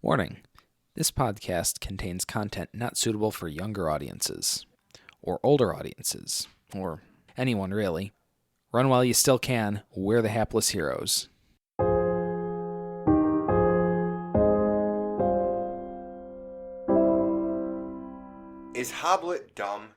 Warning: this podcast contains content not suitable for younger audiences, or older audiences, or anyone really. Run while you still can. We're the hapless heroes. Is Hoblet dumb?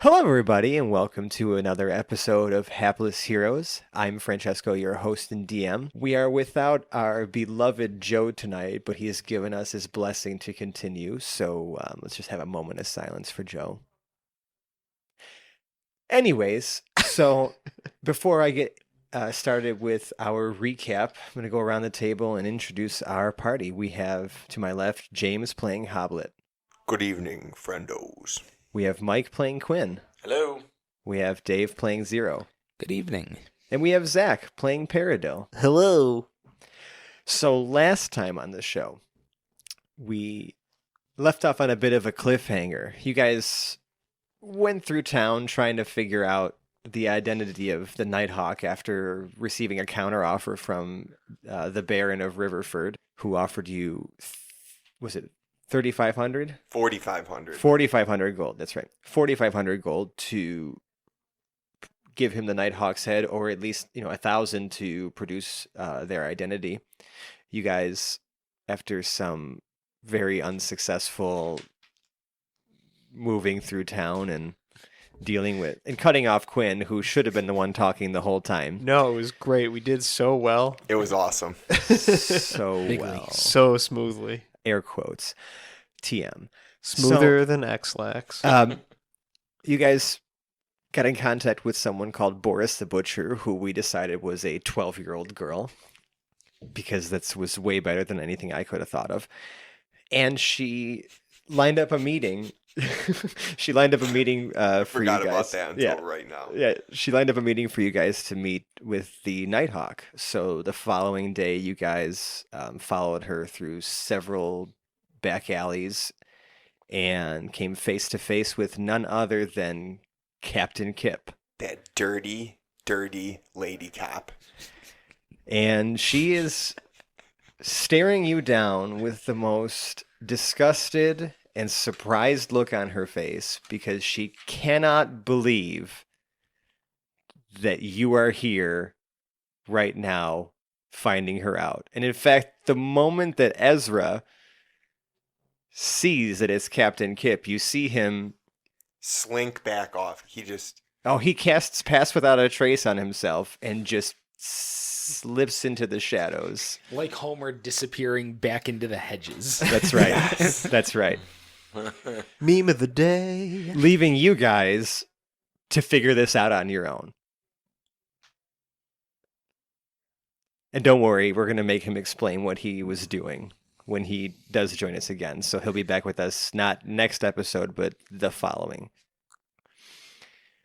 Hello, everybody, and welcome to another episode of Hapless Heroes. I'm Francesco, your host and DM. We are without our beloved Joe tonight, but he has given us his blessing to continue, so let's just have a moment of silence for Joe. Anyways, so before I get started with our recap, I'm going to go around the table and introduce our party. We have, to my left, James playing Hoblet. Good evening, friendos. We have Mike playing Quinn. Hello. We have Dave playing Zero. Good evening. And we have Zach playing Perodill. Hello. So last time on the show, we left off on a bit of a cliffhanger. You guys went through town trying to figure out the identity of the Nighthawk after receiving a counteroffer from the Baron of Riverford, who offered you, was it 3,500? 4,500. 4,500 gold, that's right. 4,500 gold to give him the Nighthawk's head, or at least, 1,000 to produce their identity. You guys, after some very unsuccessful moving through town and dealing with, and cutting off Quinn, who should have been the one talking the whole time. No, it was great. We did so well. It was awesome. So Bigly. well. So smoothly. Air quotes. TM. Smoother than X-Lax. You guys got in contact with someone called Boris the Butcher, who we decided was a 12-year-old girl, because that was way better than anything I could have thought of. And she lined up a meeting. She lined up a meeting for you guys. Forgot about that until right now. Yeah, she lined up a meeting for you guys to meet with the Nighthawk. So the following day, you guys followed her through several back alleys and came face to face with none other than Captain Kip. That dirty, dirty lady cop. And she is staring you down with the most disgusted and surprised look on her face, because she cannot believe that you are here right now finding her out. And in fact, the moment that Ezra sees that it's Captain Kip, you see him Slink back off. he casts Pass Without a Trace on himself and just slips into the shadows. Like Homer disappearing back into the hedges. That's right. Yes. That's right. Meme of the day. Leaving you guys to figure this out on your own. And don't worry, we're going to make him explain what he was doing when he does join us again. So he'll be back with us, not next episode, but the following.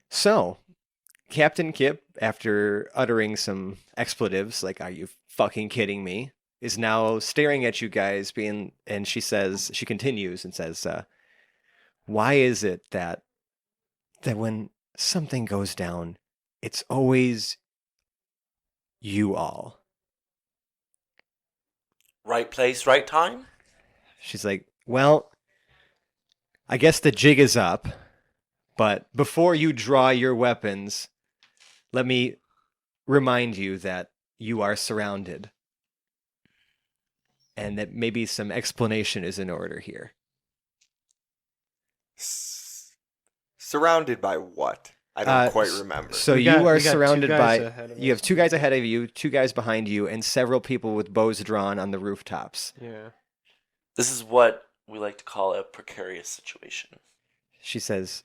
So, Captain Kip, after uttering some expletives, like, "Are you fucking kidding me?" is now staring at you guys, and she continues and says, "Why is it that when something goes down, it's always you all?" Right place, right time? She's like, "Well, I guess the jig is up, but before you draw your weapons, let me remind you that you are surrounded, and that maybe some explanation is in order here." Surrounded by what? I don't quite remember. So We you got are two surrounded guys by, ahead of you have us. 2 guys ahead of you, 2 guys behind you, and several people with bows drawn on the rooftops. Yeah. This is what we like to call a precarious situation. She says,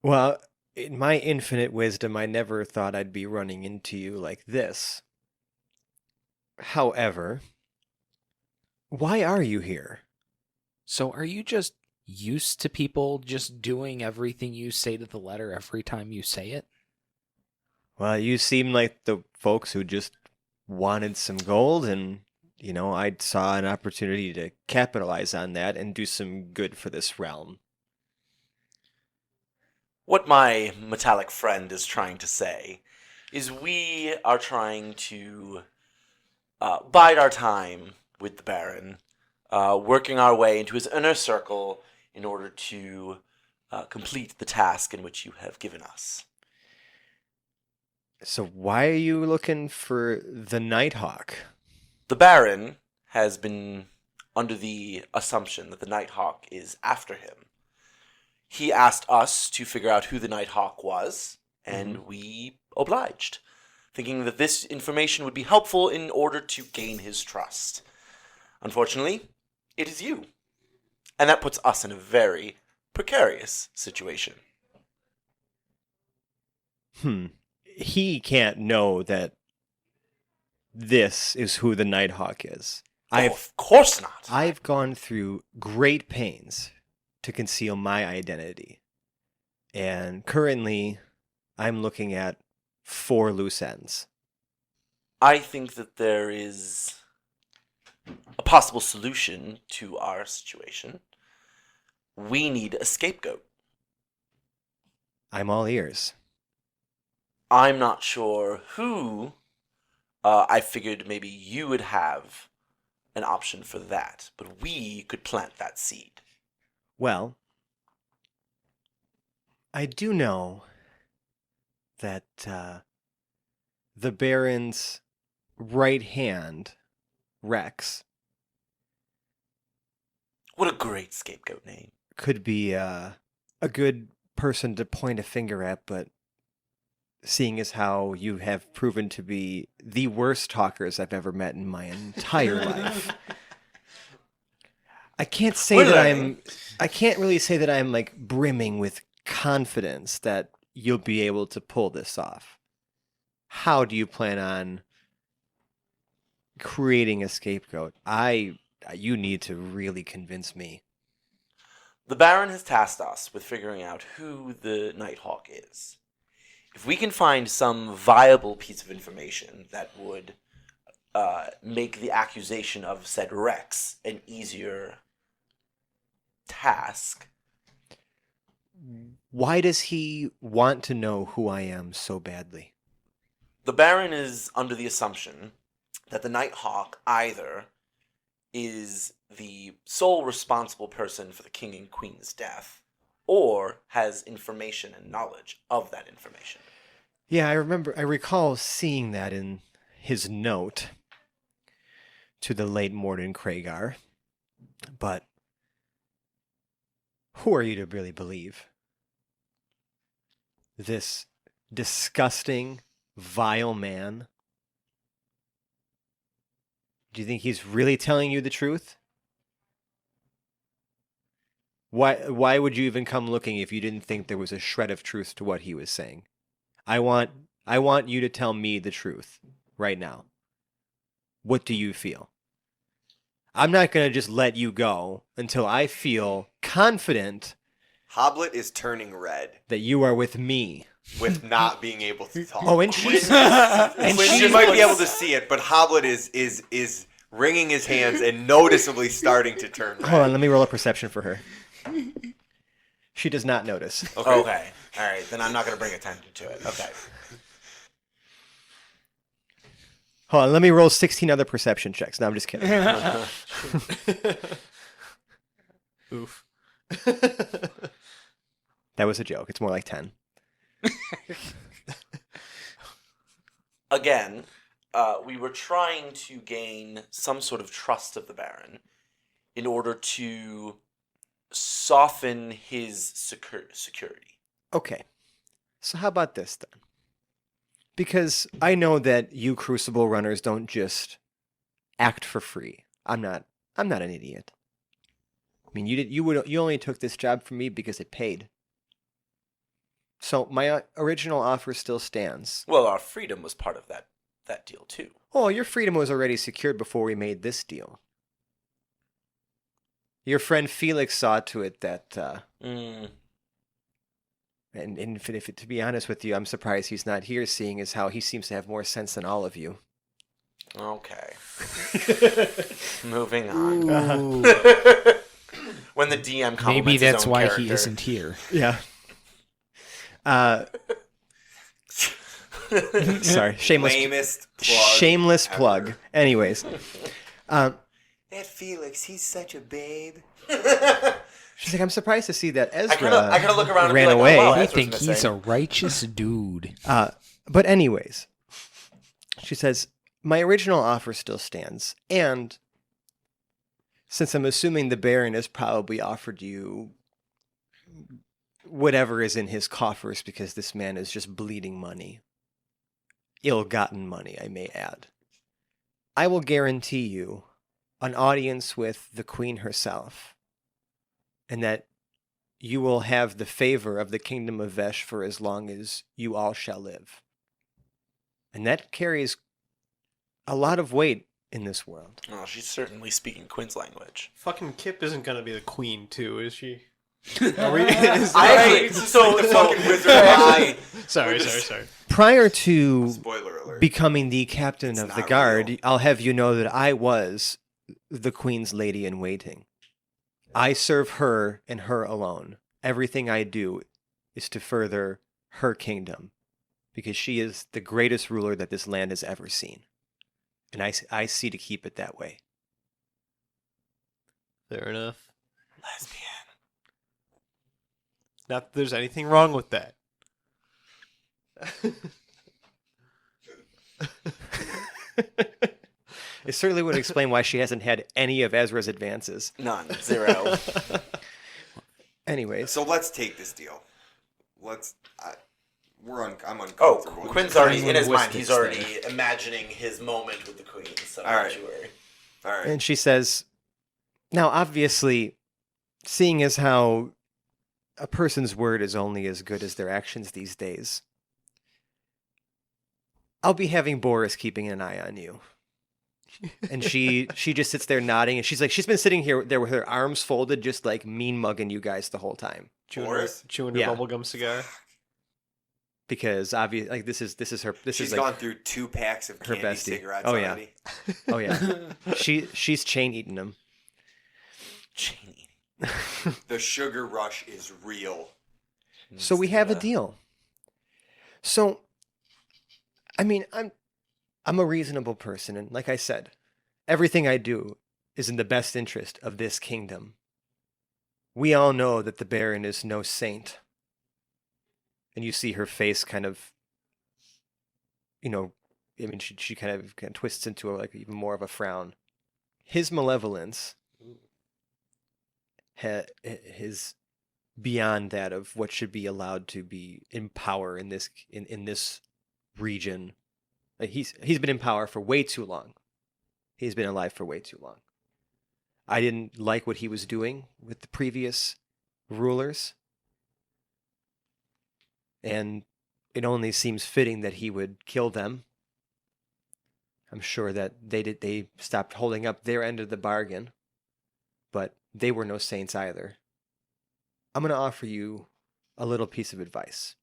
"Well, In my infinite wisdom, I never thought I'd be running into you like this. However, why are you here? So are you just used to people just doing everything you say to the letter every time you say it? Well, you seem like the folks who just wanted some gold, and, I saw an opportunity to capitalize on that and do some good for this realm. What my metallic friend is trying to say is we are trying to bide our time with the Baron, working our way into his inner circle in order to complete the task in which you have given us. So why are you looking for the Nighthawk? The Baron has been under the assumption that the Nighthawk is after him. He asked us to figure out who the Nighthawk was, and we obliged, thinking that this information would be helpful in order to gain his trust. Unfortunately, it is you. And that puts us in a very precarious situation. He can't know that this is who the Nighthawk is. Of course not. I've gone through great pains to conceal my identity. And currently, I'm looking at 4 loose ends. I think that there is a possible solution to our situation. We need a scapegoat. I'm all ears. I'm not sure who. I figured maybe you would have an option for that, but we could plant that seed. Well, I do know that the Baron's right hand, Rex, What a great scapegoat name. could be a good person to point a finger at, but seeing as how you have proven to be the worst talkers I've ever met in my entire life, I can't say We're that learning. I can't really say that I'm like brimming with confidence that you'll be able to pull this off. How do you plan on creating a scapegoat? You need to really convince me. The Baron has tasked us with figuring out who the Nighthawk is. If we can find some viable piece of information that would make the accusation of said Rex an easier task. Why does he want to know who I am so badly? The Baron is under the assumption that the Nighthawk either is the sole responsible person for the king and queen's death, or has information and knowledge of that information. Yeah, I recall seeing that in his note to the late Morden Craigar. But who are you to really believe? This disgusting, vile man? Do you think he's really telling you the truth? Why would you even come looking if you didn't think there was a shred of truth to what he was saying? I want you to tell me the truth right now. What do you feel? I'm not going to just let you go until I feel confident Hoblet is turning red that you are with me. with not being able to talk. Oh, and she's You might be able to see it, but Hoblet is wringing his hands and noticeably starting to turn red. Hold on, let me roll a perception for her. She does not notice. Okay. All right. Then I'm not going to bring attention to it. Okay. Hold on, let me roll 16 other perception checks. No, I'm just kidding. Oof. That was a joke. It's more like 10. Again, we were trying to gain some sort of trust of the Baron in order to soften his security. Okay. So how about this then? Because I know that you Crucible runners don't just act for free. I'm not an idiot. I mean, you only took this job from me because it paid. So my original offer still stands. Well, our freedom was part of that deal too. Oh, your freedom was already secured before we made this deal. Your friend Felix saw to it that, and if to be honest with you, I'm surprised he's not here, seeing as how he seems to have more sense than all of you. Okay. Moving on. When the DM compliments Maybe that's his own why character. he isn't here. Yeah. Sorry, Lamest plug shameless ever. plug. Anyways, That Felix, he's such a babe. she's like, I'm surprised to see that I Ezra gotta look around and ran be like, away. Oh, wow, I Ezra's think missing. he's a righteous dude. But anyways, she says, my original offer still stands. And since I'm assuming the Baron has probably offered you whatever is in his coffers, because this man is just bleeding money. Ill-gotten money, I may add. I will guarantee you an audience with the Queen herself, and that you will have the favor of the Kingdom of Vesh for as long as you all shall live. And that carries a lot of weight in this world. Oh, she's certainly speaking Quin's language. Fucking Kip isn't gonna be the queen too, is she? I so The fucking Wizard of Oz. Sorry. Prior to Spoiler alert. becoming the captain It's of the not guard, real. I'll have you know that I was the Queen's lady in waiting. I serve her and her alone. Everything I do is to further her kingdom, because she is the greatest ruler that this land has ever seen. And I see to keep it that way. Fair enough. Lesbian. Not that there's anything wrong with that. It certainly would explain why she hasn't had any of Ezra's advances. None. 0. Anyways, So let's take this deal. I'm Oh, uncomfortable. Quin's already in his mind. linguistics He's already imagining his moment with the queen. So All right. don't you worry. All right. and she says, now obviously, seeing as how a person's word is only as good as their actions these days, I'll be having Boris keeping an eye on you. And she just sits there nodding, and she's been sitting there with her arms folded, just like mean mugging you guys the whole time. Chewing Boris? her Yeah. bubblegum cigar. Because obviously, like this is her. This She's is like, gone through 2 packs of her candy bestie. cigarettes Oh, yeah. already. oh yeah, she's chain eating them. Cheney. The sugar rush is real. So we have a deal. So, I mean, I'm a reasonable person, and like I said, everything I do is in the best interest of this kingdom. We all know that the Baron is no saint. And you see her face kind of, I mean, she kind of twists into like even more of a frown. His malevolence is beyond that of what should be allowed to be in power in this region. Like he's been in power for way too long. He's been alive for way too long. I didn't like what he was doing with the previous rulers. And it only seems fitting that he would kill them. I'm sure that they stopped holding up their end of the bargain, but they were no saints either. I'm going to offer you a little piece of advice.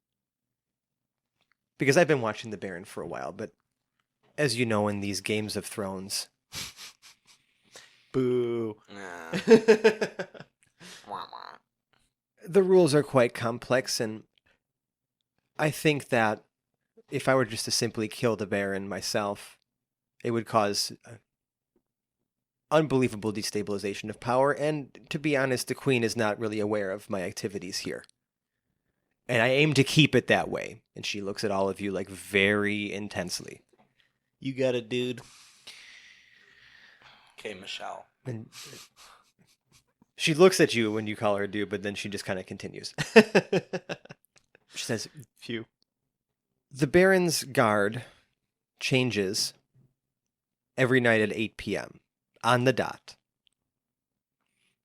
Because I've been watching the Baron for a while, but as you know, in these Games of Thrones, Boo. Nah. Wah, wah. the rules are quite complex, and I think that if I were just to simply kill the Baron myself, it would cause unbelievable destabilization of power, and to be honest, the Queen is not really aware of my activities here. And I aim to keep it that way. And she looks at all of you like very intensely. You got it, dude. Okay, Michelle. And she looks at you when you call her dude, but then she just kind of continues. She says, Phew. the Baron's guard changes every night at 8 p.m. on the dot.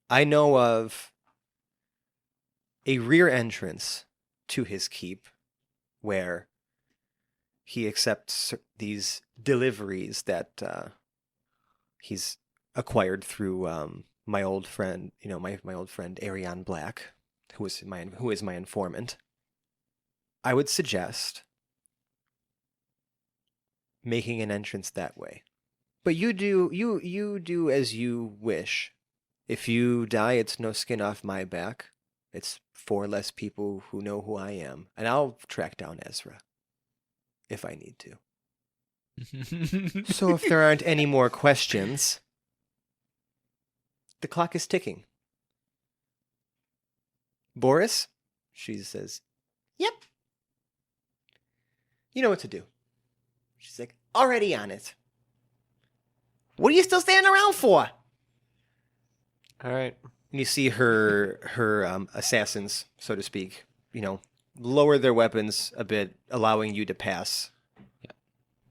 I know of a rear entrance to his keep, where he accepts these deliveries that he's acquired through my old friend, my old friend Ariane Black, who is my informant. I would suggest making an entrance that way. But you do as you wish. If you die, it's no skin off my back. It's 4 less people who know who I am, and I'll track down Ezra if I need to. So if there aren't any more questions, the clock is ticking. Boris? She says, "Yep. You know what to do." She's like, "Already on it. What are you still standing around for?" All right. And you see her assassins, so to speak, lower their weapons a bit, allowing you to pass.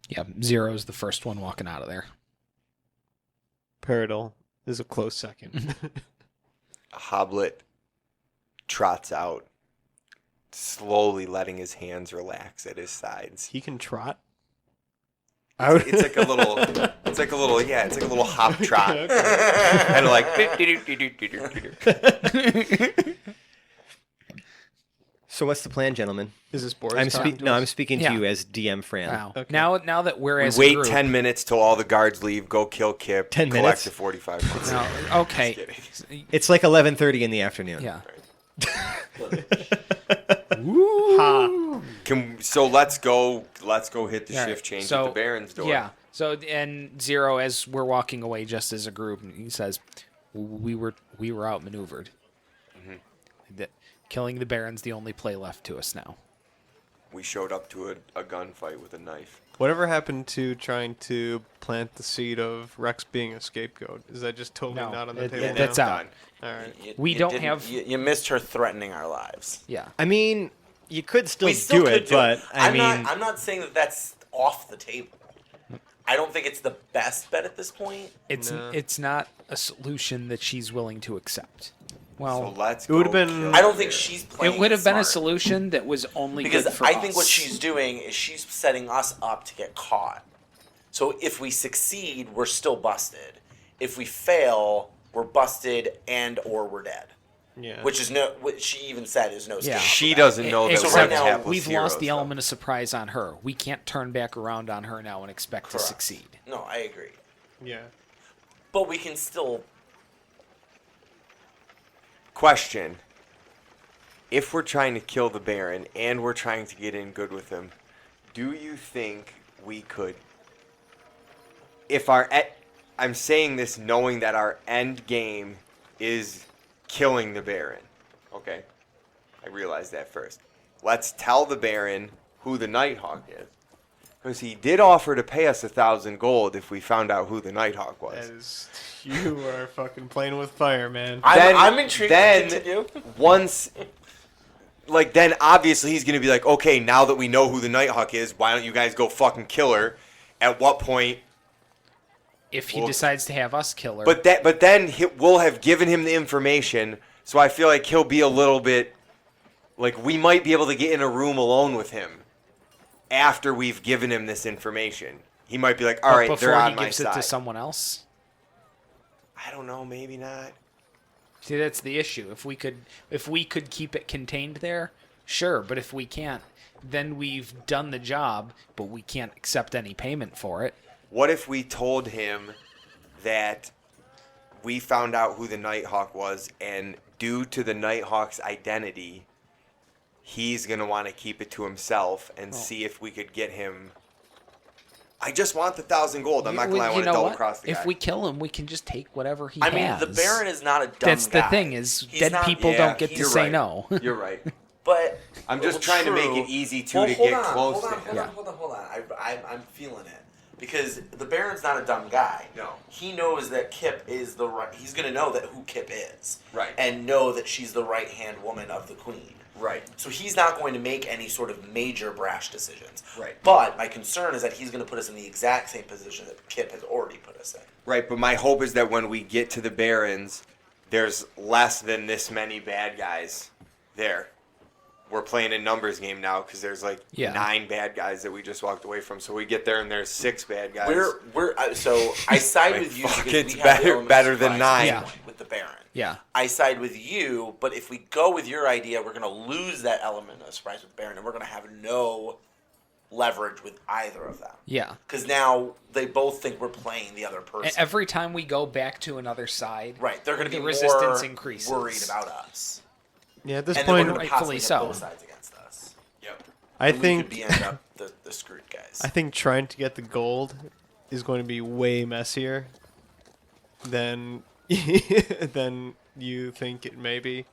Yeah, Zero's the first one walking out of there. Perodill is a close second. Hoblet trots out, slowly letting his hands relax at his sides. He can trot. It's like a little hop trot. Kind of like. So what's the plan, gentlemen? Is this Boris? I'm talking? speaking Yeah. to you as DM Fran. Wow. Okay. Now that we're We as wait a group, 10 minutes till all the guards leave. Go kill Kip. 10 collect minutes? the 45 points. No, okay. Just kidding. It's like 11:30 in the afternoon. Yeah. So let's go hit the All right, shift change so, at the Baron's door. Yeah. So and Zero, as we're walking away, just as a group, he says, "We were outmaneuvered. Killing the Baron's the only play left to us now." We showed up to a gunfight with a knife. Whatever happened to trying to plant the seed of Rex being a scapegoat? Is that just totally No, not on the it- table it- now? that's out. Done. All right. We don't have- You missed her threatening our lives. Yeah. I mean, you could still, We still do could it, but I'm not saying that that's off the table. I don't think it's the best bet at this point. It's not a solution that she's willing to accept. So Well, let's It would've go been- kill I don't the think Baron. she's playing it would have been a smart. solution that was only Because good for I us. think what she's doing is she's setting us up to get caught. So if we succeed, we're still busted. If we fail, we're busted and or we're dead. Yeah. Which she even said is no Yeah. escape. She doesn't know that Except we're right now, hapless we've heroes, lost the though. element of surprise on her. We can't turn back around on her now and expect to Correct. succeed. No, I agree. Yeah. But we can still. Question. If we're trying to kill the Baron and we're trying to get in good with him, do you think we could... I'm saying this knowing that our end game is killing the Baron. Okay? I realized that first. Let's tell the Baron who the Nighthawk is. Because he did offer to pay us 1,000 gold if we found out who the Nighthawk was. You are fucking playing with fire, man. I'm intrigued to continue. Once... then obviously he's going to be like, okay, now that we know who the Nighthawk is, why don't you guys go fucking kill her? At what point... If he Well, decides to have us kill her. But then we'll have given him the information, so I feel like he'll be a little bit... we might be able to get in a room alone with him after we've given him this information. He might be like, all right, they're on my gives it side. to someone else. I don't know, maybe not. See, that's the issue. If we could keep it contained there, sure. But if we can't, then we've done the job, but we can't accept any payment for it. What if we told him that we found out who the Nighthawk was, and due to the Nighthawk's identity, he's going to want to keep it to himself and see if we could get him... I just want the 1,000 gold. I'm not going to want to double-cross the guy. If we kill him, we can just take whatever he I has. mean, the Baron is not a dumb That's guy. the thing, is He's dead not- people Yeah, don't get to you're say right. no. You're right. But I'm just trying to make it easy, too, Well, to hold get on, close hold to on, him. Hold on. I'm feeling it. Because the Baron's not a dumb guy. No. He knows that Kip is the right... He's going to know that who Kip is. Right. And know that she's the right-hand woman of the Queen. Right. So he's not going to make any sort of major brash decisions. Right. But my concern is that he's going to put us in the exact same position that Kip has already put us in. Right, but my hope is that when we get to the Barons, there's less than this many bad guys there. we're playing a numbers game now because there's like Yeah. 9 bad guys that we just walked away from. So we get there and there's 6 bad guys. So I side Like, with you fuck, because it's we have the better- element better of than surprise 9. with the Baron. Yeah. I side with you, but if we go with your idea, we're going to lose that element of surprise with Baron, and we're going to have no leverage with either of them. Yeah. Because now they both think we're playing the other person. Every time we go back to another side, Right, they're going to the be resistance more increases. worried about us. Yeah, at this And point, then we're going to Rightfully possibly have so. both sides against us. Yep. I And we think could be end up the screwed guys. I think trying to get the gold is going to be way messier than than you think it may be.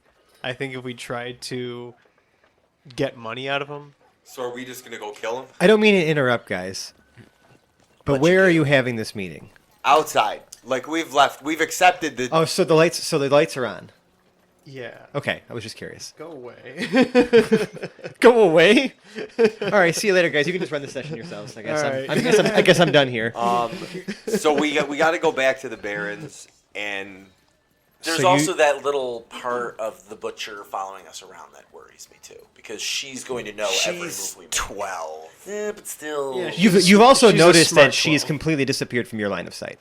I think if we tried to get money out of them, So are we just going to go kill him? I don't mean to interrupt, guys. But What where you are do? you having this meeting? Outside. Like we've left. We've accepted the... Oh, so the lights are on. yeah, Okay, I was just curious. go away. Go away. All right, see you later, guys. You can just run the session yourselves. I guess. All right. I guess I'm done here. So we got to go back to the Barons and... There's So you- also that little part of the butcher following us around that worries me too, because she's going to know every move She's we make. 12. Yeah, but still, Yeah, You've also she's a noticed smart that she's 12. completely disappeared from your line of sight.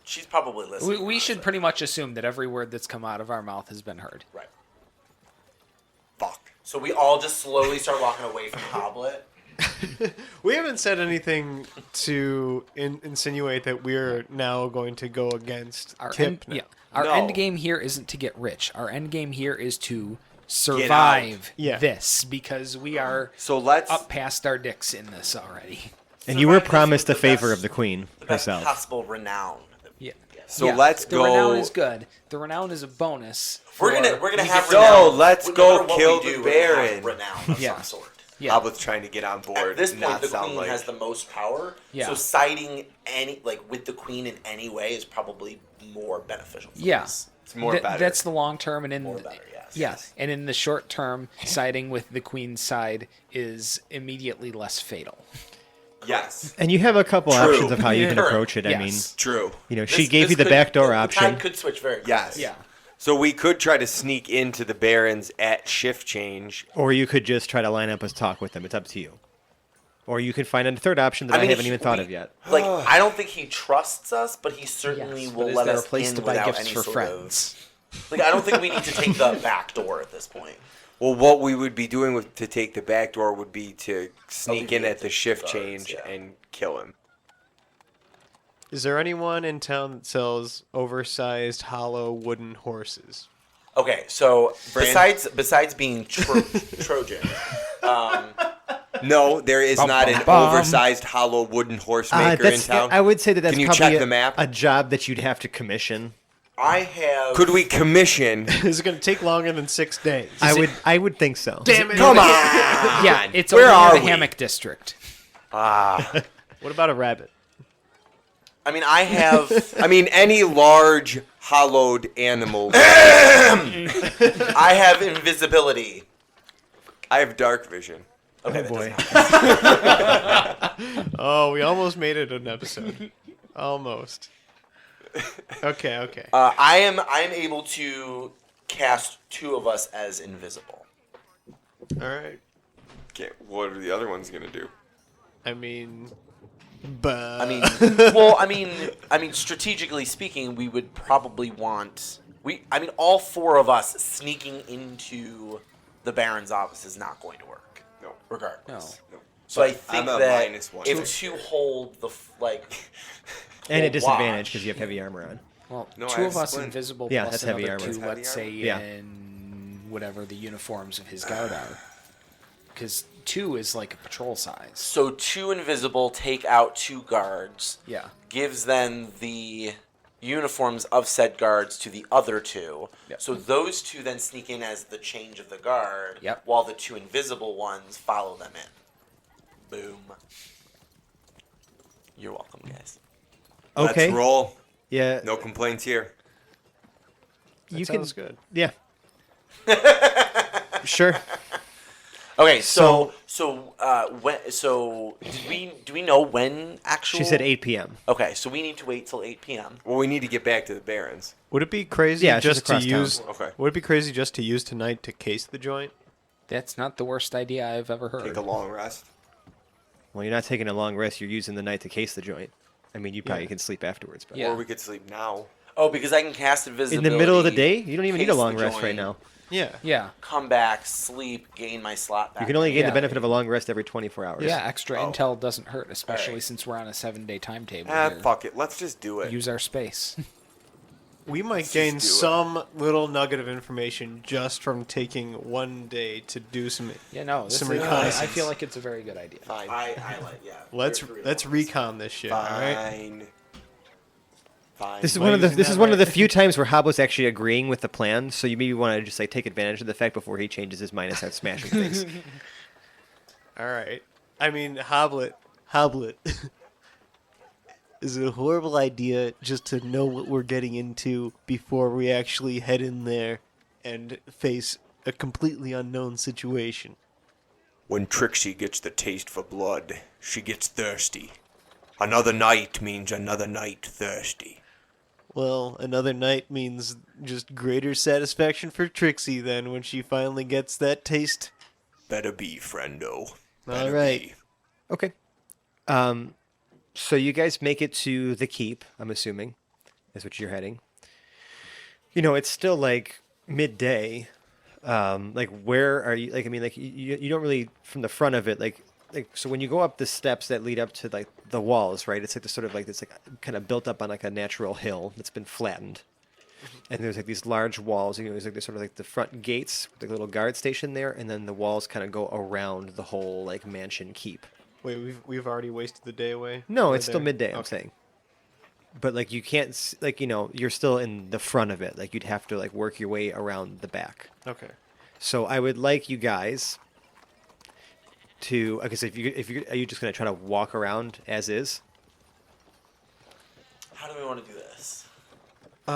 she's probably listening. we should pretty much assume that every word that's come out of our mouth has been heard. Right. Fuck. So we all just slowly start walking away from Hoblet. We haven't said anything to insinuate that we're now going to go against Our Tip. end, now. yeah. Our No. end game here isn't to get rich. Our end game here is to survive Yeah. this because we are So let's... up past our dicks in this already. And you were Survive this promised the with favor best- of the queen The best herself. possible renown. Yeah. So let's the go... renown is good. The renown is a bonus. We're for- gonna have So, renown. let's No go matter what kill we the do, we're gonna have Baron. Renown of Yeah. some sort. Yeah. Hoblet's trying to get on board. At this point, not the sound queen like... has the most power. Yeah. So siding with the queen in any way is probably more beneficial. For Yeah. us. It's more better. That's the long term, and in More better, yes. yeah, and in the short term, siding with the queen's side is immediately less fatal. Yes. And you have a couple True. options of how you can Sure. approach it. I mean, Yes. True. she This- gave this you the could- backdoor the option. tide could switch very quickly. Yes. Yeah. So we could try to sneak into the Barons at shift change. Or you could just try to line up a talk with them. It's up to you. Or you could find a third option that I, mean, haven't if even thought we- of yet. Like, I don't think he trusts us, but he certainly Yes, will but is let there us a place in to buy without gifts any for sort friends? of. Like, I don't think we need to take the back door at this point. Well, what we would be doing to take the back door would be to sneak in at the shift guards, change yeah. and kill him. Is there anyone in town that sells oversized hollow wooden horses? Okay, so Fran? besides being Trojan, No, there is Bum, not bum, an bum. oversized hollow wooden horse maker in town. I would say that that's Can you probably check the map? a job that you'd have to commission. I have. Could we commission? Is it going to take longer than 6 days? I would think so. Damn it! Come on! Yeah, it's Where over are near the we? hammock district. Ah, What about a rabbit? I mean, I have. I mean, any large hollowed animal. I have invisibility. I have dark vision. Okay, Oh that boy. doesn't- Oh, we almost made it an episode. Almost. Okay. I am able to cast 2 of us as invisible. All right. Okay, what are the other ones gonna do? I mean, but I mean, strategically speaking, we would probably want all 4 of us sneaking into the Baron's office is not going to work. No. Regardless. No. So I But think I'm a that -1. if 2 hold the And at hold disadvantage watch- because you have heavy armor on. Well, No, 2 I of have us splint. invisible Yeah, plus that's heavy another armor. 2, That's let's heavy say, Yeah. in whatever the uniforms of his guard are. Because 2 is like a patrol size. So 2 invisible take out 2 guards. Yeah. Gives then the uniforms of said guards to the other 2. Yep. So those 2 then sneak in as the change of the guard. Yep. While the 2 invisible ones follow them in. Boom. You're welcome, guys. Okay. Let's roll. Yeah. No complaints here. that You can. sounds good. Yeah. Sure. Okay, So- do we know when actual? She said 8 p.m. Okay, so we need to wait till 8 p.m. Well, we need to get back to the Barons. Would it be crazy Yeah, it's just just to across town. use? Okay. Would it be crazy just to use tonight to case the joint? That's not the worst idea I've ever heard. Take a long rest. Well, you're not taking a long rest. You're using the night to case the joint. I mean, you probably can sleep afterwards. But Yeah. Or we could sleep now. Oh, because I can cast in invisibility. the middle of the day, you don't even need a case long the rest right joint, now. Yeah. Yeah. Come back, sleep, gain my slot back. You can only gain Yeah. the benefit of a long rest every 24 hours. Yeah, extra Oh. intel doesn't hurt, especially Alright. since we're on a 7-day timetable Ah, here. fuck it. Let's just do it. Use our space. We might just gain do it. some little nugget of information just from taking one day to do some. Yeah, no, Some I reconnaissance. feel like it's a very good idea. Fine. I like, yeah. Let's We're free let's on this. recon this shit. All right. Fine. Fine. This is Am I one of the using this that is one of right? the few times where Habbo's actually agreeing with the plan. So you maybe want to just like take advantage of the fact before he changes his mind and starts smashing things. All right. I mean, Hoblet. Is it a horrible idea just to know what we're getting into before we actually head in there and face a completely unknown situation? When Trixie gets the taste for blood, she gets thirsty. Another night means another night thirsty. Well, another night means just greater satisfaction for Trixie then when she finally gets that taste. Better be, friendo. All Better right. be. Okay. So you guys make it to the keep, I'm assuming. That's what you're heading. You know, it's still like midday. Like where are you? Like I mean, like you don't really from the front of it. Like so when you go up the steps that lead up to like the walls, right? It's like the sort of like it's like kind of built up on like a natural hill that's been flattened. And there's like these large walls. You know, there's like sort of like the front gates with the little guard station there, and then the walls kind of go around the whole like mansion keep. Wait, we've already wasted the day away? No, Right it's still there? midday. I'm Okay. saying. But like you can't like you know you're still in the front of it. Like you'd have to like work your way around the back. Okay. So I would like you guys to. I guess if you are you just gonna try to walk around as is? How do we want to do this? I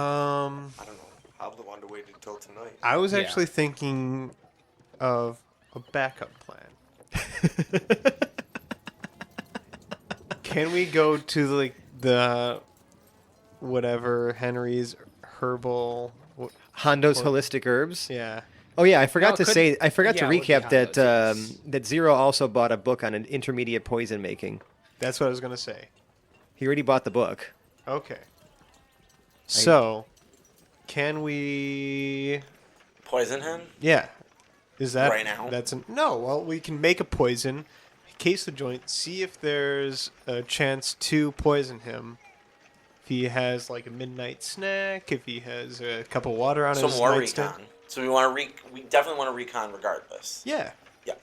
don't know. I'll wanted to wait until tonight. I was Yeah. actually thinking of a backup plan. Can we go to like the whatever Henry's herbal? Hondo's Or- holistic herbs. Yeah. Oh yeah, I forgot No, to could- say. I forgot yeah, to it would be recap that Hondo's, yes. that Zero also bought a book on an intermediate poison making. That's what I was gonna say. He already bought the book. Okay. So, can we? Poison him? Yeah. Is that Right now? No. Well, we can make a poison, case the joint, see if there's a chance to poison him. If he has like a midnight snack, if he has a cup of water on Some his more nightstand. recon. So we definitely want to recon regardless. Yeah. Yeah.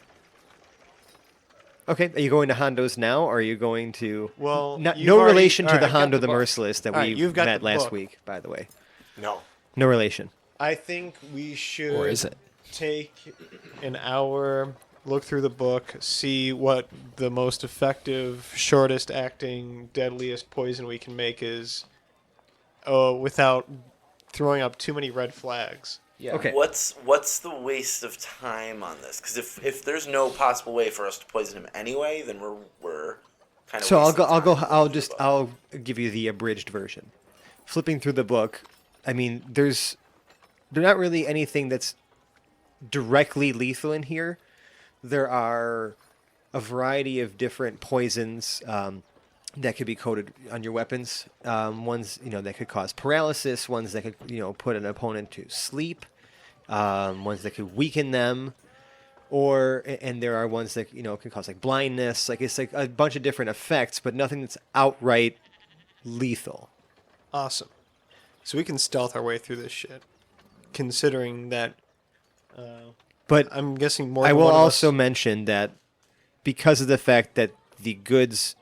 Okay, are you going to Hondo's now, or are you going to? Well, Not, you've no already- relation to all the right, I've got Hondo the the book. Merciless that All right, we you've got met the last book. week, by the way. No. No relation. I think we should. Or is it? Take an hour, look through the book, see what the most effective, shortest acting, deadliest poison we can make is, without throwing up too many red flags. Yeah. Okay. What's the waste of time on this? Because if there's no possible way for us to poison him anyway, then we're kind of. So I'll give you the abridged version. Flipping through the book, I mean, there's not really anything that's directly lethal in here. There are a variety of different poisons that could be coated on your weapons. Ones that could cause paralysis. Ones that could put an opponent to sleep. Ones that could weaken them. And there are ones that can cause like blindness. Like it's like a bunch of different effects, but nothing that's outright lethal. Awesome. So we can stealth our way through this shit. Considering that, But I'm guessing more. I than will one of also us- mention that because of the fact that the goods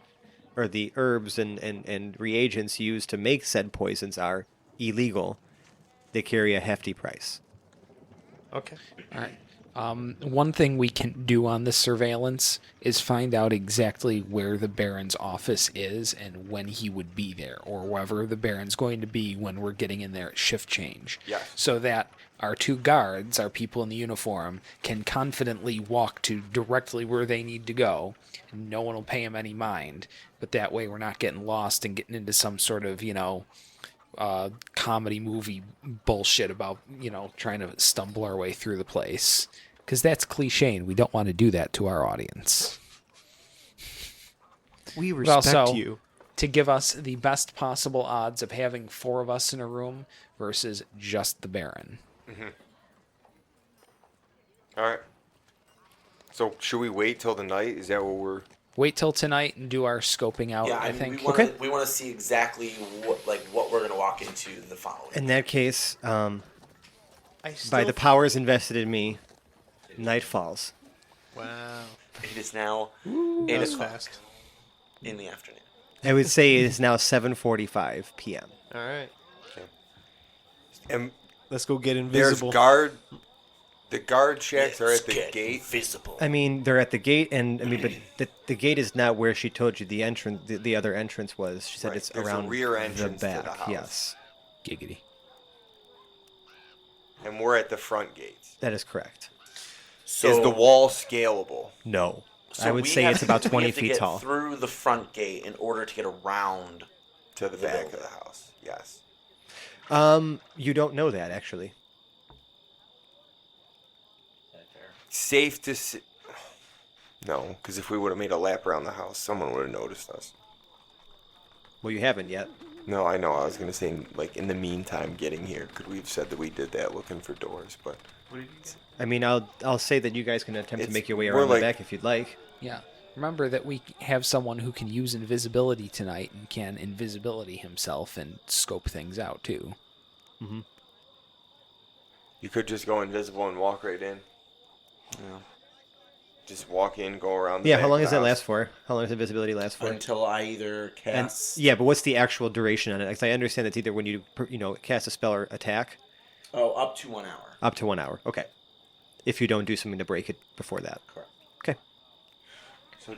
or the herbs and reagents used to make said poisons are illegal, they carry a hefty price. Okay. All right. One thing we can do on this surveillance is find out exactly where the Baron's office is and when he would be there, or wherever the Baron's going to be when we're getting in there at shift change. Yes. So that our two guards, our people in the uniform, can confidently walk to directly where they need to go. And no one will pay them any mind. But that way we're not getting lost and getting into some sort of, comedy movie bullshit about, trying to stumble our way through the place. Because that's cliche, and we don't want to do that to our audience. We Well, respect so, you. to give us the best possible odds of having 4 of us in a room versus just the Baron. All right. So should we wait till the night? Is that what we're... Wait till tonight and do our scoping out, Yeah, I mean, think. we want to see exactly what we're going to walk into the following. In that case, I by still the powers invested in me, night falls. Wow. It is now That 8 was o'clock fast. in the afternoon. I would say it is now 7:45 p.m. All right. And Let's go get there's invisible. the guard shacks are Let's at the get gate. Visible. I mean, they're at the gate, and I mean, but the gate is not where she told you the entrance. The other entrance was. She said Right, it's there's a around rear entrance to the the back. house. Yes, Giggity. And we're at the front gates. that is correct. So Is the wall scalable? No, so I would we say have it's about to- we 20 have to feet get tall. through the front gate in order to get around. To the back building. of the house. Yes. You don't know that actually. Safe to see. No, because if we would have made a lap around the house, someone would have noticed us. Well, you haven't yet. No, I know. I was going to say, like, in the meantime, getting here, could we have said that we did that looking for doors? But I mean, I'll say that you guys can attempt to It's- make your way we're around like- the back if you'd like. Yeah. Remember that we have someone who can use invisibility tonight and can invisibility himself and scope things out, too. you could just go invisible and walk right in. Yeah. Just walk in, go around the Yeah, back how long of does the that house. last for? How long does invisibility last for? Until I either And, cast. yeah, but what's the actual duration on it? Because I understand it's either when you cast a spell or attack, Oh, up to 1 hour. up to 1 hour. Okay. If you don't do something to break it before that. Correct. Okay. So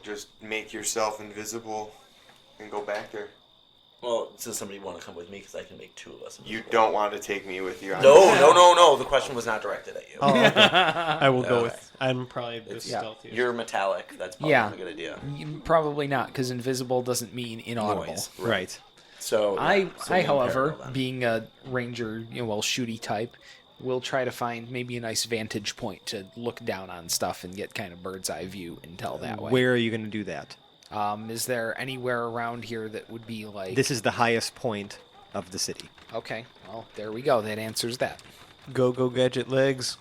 just make yourself invisible and go back there. Well, does somebody want to come with me? Because I can make 2 of us. You invisible. don't want to take me with you. No. The question was not directed at you. Oh, okay. I will go Okay. with. I'm probably the It's- stealthiest. You're metallic. That's probably Yeah. not a good idea. Probably not, because invisible doesn't mean inaudible. Noise. Right. So yeah, I, so me and however, Perodill then. being a ranger, shooty type, will try to find maybe a nice vantage point to look down on stuff and get kind of bird's eye view and tell that way. Where are you going to do that? Is there anywhere around here that would be like... This is the highest point of the city. Okay, well, there we go. That answers that. Go gadget legs.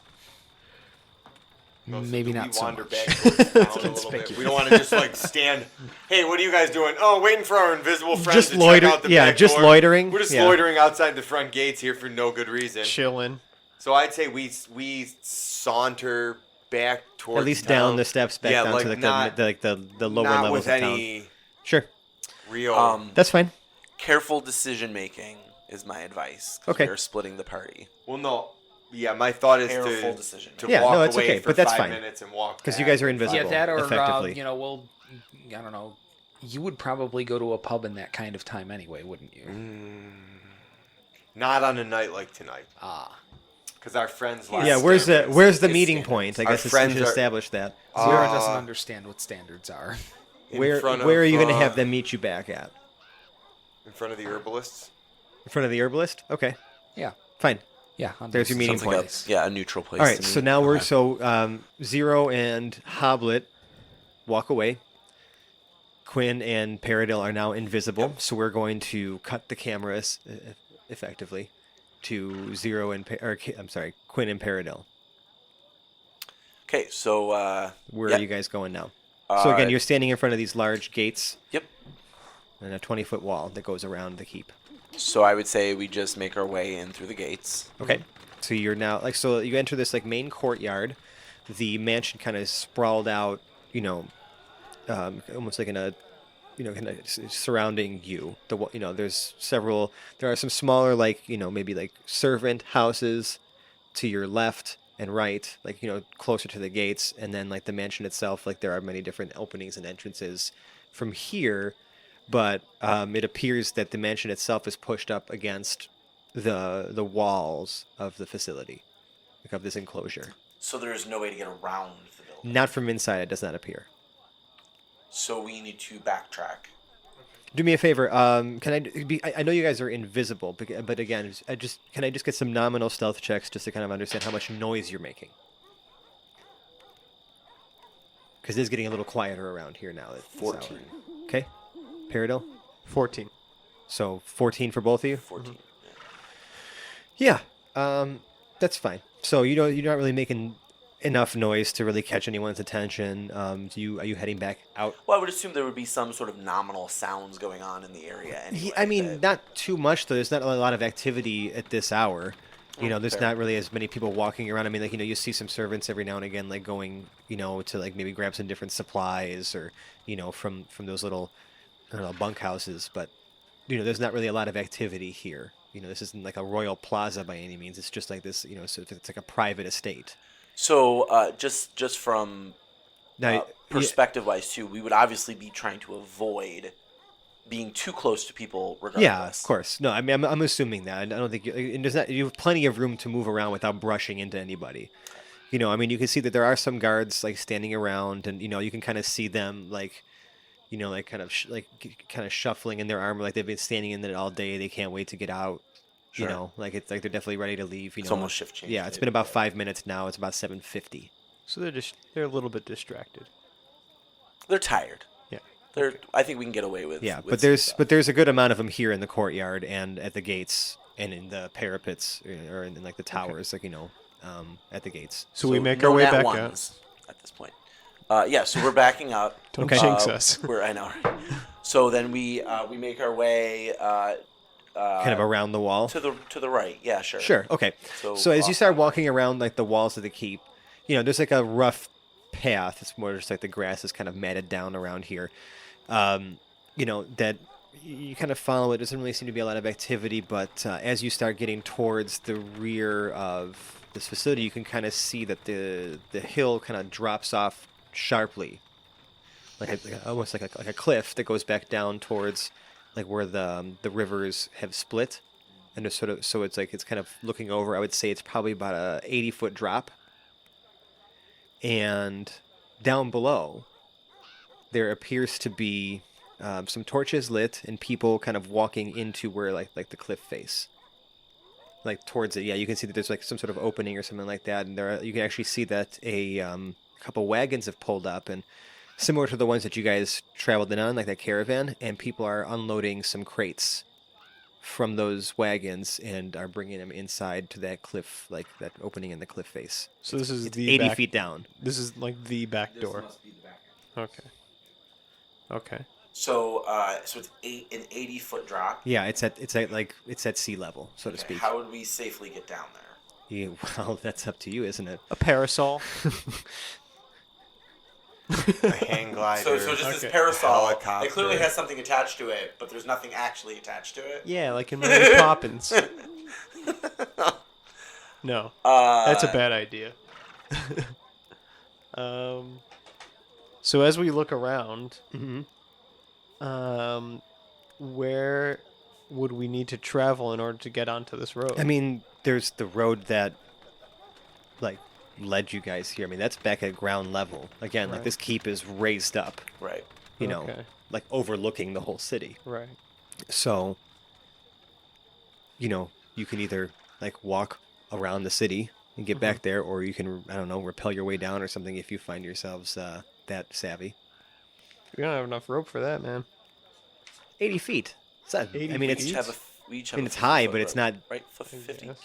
Maybe Do not we so wander much. back towards town a little bit? We don't want to just like stand. Hey, what are you guys doing? Oh, waiting for our invisible friends Just to loiter- check out the yeah, back just door. loitering. We're just Yeah. loitering outside the front gates here for no good reason. Chilling. So I'd say we saunter back towards At least town. down the steps back Yeah, down like to not, the lower not levels with of town. any Sure. real. That's fine. Careful decision making is my advice. 'Cause Okay. We're splitting the party. Well, no. Yeah, my thought is Careful to decision. Yeah, walk no, it's away okay, for but that's 5 fine. minutes and walk Because you back. guys are invisible. Yeah, that or, effectively. I don't know, you would probably go to a pub in that kind of time anyway, wouldn't you? Not on a night like tonight. Ah. Because our friends. Yeah, last where's stand the was- where's the it's meeting standards. point? I Our guess we friends should are- establish that. Zero doesn't Uh, understand what standards are. in Where front where of, are you going to have them meet you back at? In front of the herbalists. In front of the herbalist? Okay, Yeah. fine. Yeah. There's your meeting Sounds like point. a neutral place. All right, to so meet. now we're Okay. Zero and Hoblet walk away. Kwin and Perodill are now invisible, so we're going to cut the cameras effectively to Zero and Kwin and Perodill. Okay, so Where yeah. are you guys going now? So again, Uh, you're standing in front of these large gates Yep. and a 20-foot wall that goes around the keep. So I would say we just make our way in through the gates. Okay. So you're now so you enter this main courtyard. The mansion kind of sprawled out, almost like in a, kind of surrounding you. There are some smaller maybe servant houses to your left and right, closer to the gates, and then the mansion itself, there are many different openings and entrances from here. But it appears that the mansion itself is pushed up against the walls of the facility, of this enclosure. So there's no way to get around the building. Not from inside, it does not appear. So we need to backtrack. Do me a favor. I know you guys are invisible, but again, can I just get some nominal stealth checks just to kind of understand how much noise you're making? Because it is getting a little quieter around here now. At this hour. 14. Okay. Perodill? 14. So 14 for both of you? 14. Yeah. That's fine. So you're not really making enough noise to really catch anyone's attention. Are you heading back out? Well, I would assume there would be some sort of nominal sounds going on in the area anyway. I mean, not too much though. There's not a lot of activity at this hour. There's fair. not really as many people walking around. I mean, you see some servants every now and again, like going, to like maybe grab some different supplies or, from those little, I don't know, bunkhouses. But, there's not really a lot of activity here. This isn't like a royal plaza by any means. It's just like this, so it's like a private estate. So, just from Now, perspective-wise too, we would obviously be trying to avoid being too close to people regardless. yeah, of course. No, I mean, I'm assuming that. I don't think you have plenty of room to move around without brushing into anybody. I mean, you can see that there are some guards like standing around, and you can kind of see them like, like kind of shuffling in their armor, like they've been standing in it all day. They can't wait to get out. Sure. Like it's like they're definitely ready to leave. It's almost shift change. Yeah, it's been about 5 minutes now. It's about 7:50. So they're a little bit distracted. They're tired. Yeah. I think we can get away with. Yeah, with but there's a good amount of them here in the courtyard and at the gates and in the parapets or in like the towers, like at the gates. So we make no our way nat back ones at this point. Yeah, so we're backing up. Don't Okay. jinx us. I know. Right? So then we make our way Kind of around the wall. to the right. Yeah, sure. Sure. Okay. So as you start walking around like the walls of the keep, there's like a rough path. It's more just like the grass is kind of matted down around here. That you kind of follow it. Doesn't really seem to be a lot of activity, but as you start getting towards the rear of this facility, you can kind of see that the hill kind of drops off sharply, almost like a cliff that goes back down towards like where the rivers have split, and it's it's kind of looking over. I would say it's probably about a 80-foot drop, and down below there appears to be some torches lit and people kind of walking into where like the cliff face, like towards it. Yeah, you can see that there's like some sort of opening or something like that, and you can actually see that a couple wagons have pulled up, and similar to the ones that you guys traveled in on, like that caravan, and people are unloading some crates from those wagons and are bringing them inside to that cliff, like that opening in the cliff face. So this is It's the 80 back, feet down. This is like the back door. Okay. Okay. So it's an 80-foot drop. Yeah, it's at sea level, so to Okay, speak. how would we safely get down there? Yeah, well, that's up to you, isn't it? A parasol. A hang glider. So just Okay. this parasol. Helicopter. It clearly has something attached to it, but there's nothing actually attached to it. Yeah, like in Mary Poppins. No, that's a bad idea. So as we look around, Mm-hmm. where would we need to travel in order to get onto this road? I mean, there's the road that, like, led you guys here. I mean, that's back at ground level. Again, like, Right. this keep is raised up, Right. Okay. like, overlooking the whole city. Right. So, you can either, like, walk around the city and get back there, or you can, I don't know, rappel your way down or something if you find yourselves that savvy. We don't have enough rope for that, man. 80 feet. It's not, 80 I mean, feet? it's We each have a it's high, 50-foot but it's rope, not right. 50. Yes.